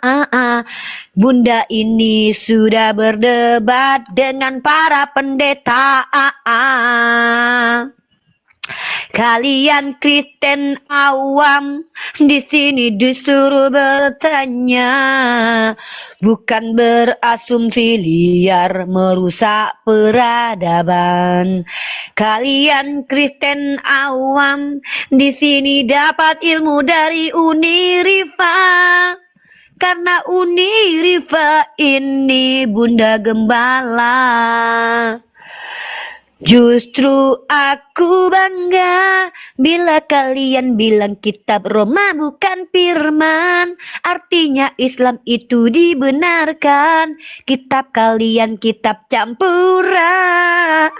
Bunda ini sudah berdebat dengan para pendeta. Kalian Kristen awam di sini disuruh bertanya, bukan berasumsi liar merusak peradaban. Kalian Kristen awam di sini dapat ilmu dari Unirifa. Karena Unirifa ini Bunda Gembala. Justru aku bangga bila kalian bilang kitab Roma bukan firman. Artinya Islam itu dibenarkan. Kitab kalian kitab campuran.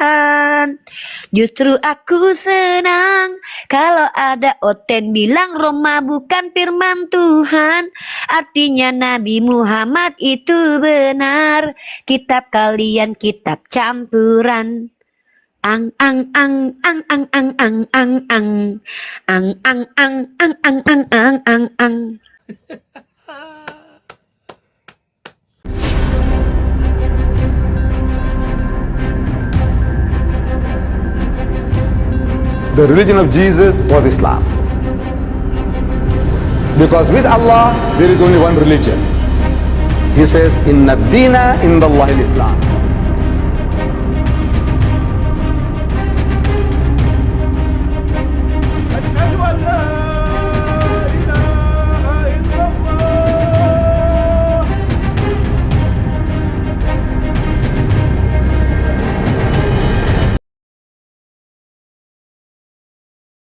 Justru aku senang kalau ada Oten bilang Roma bukan firman Tuhan. Artinya Nabi Muhammad itu benar. Kitab kalian kitab campuran. Ang ang ang ang ang ang ang ang ang ang ang ang ang ang ang ang ang ang. The religion of Jesus was Islam. Because with Allah there is only one religion. He says, Inna dina indallahi al-Islam.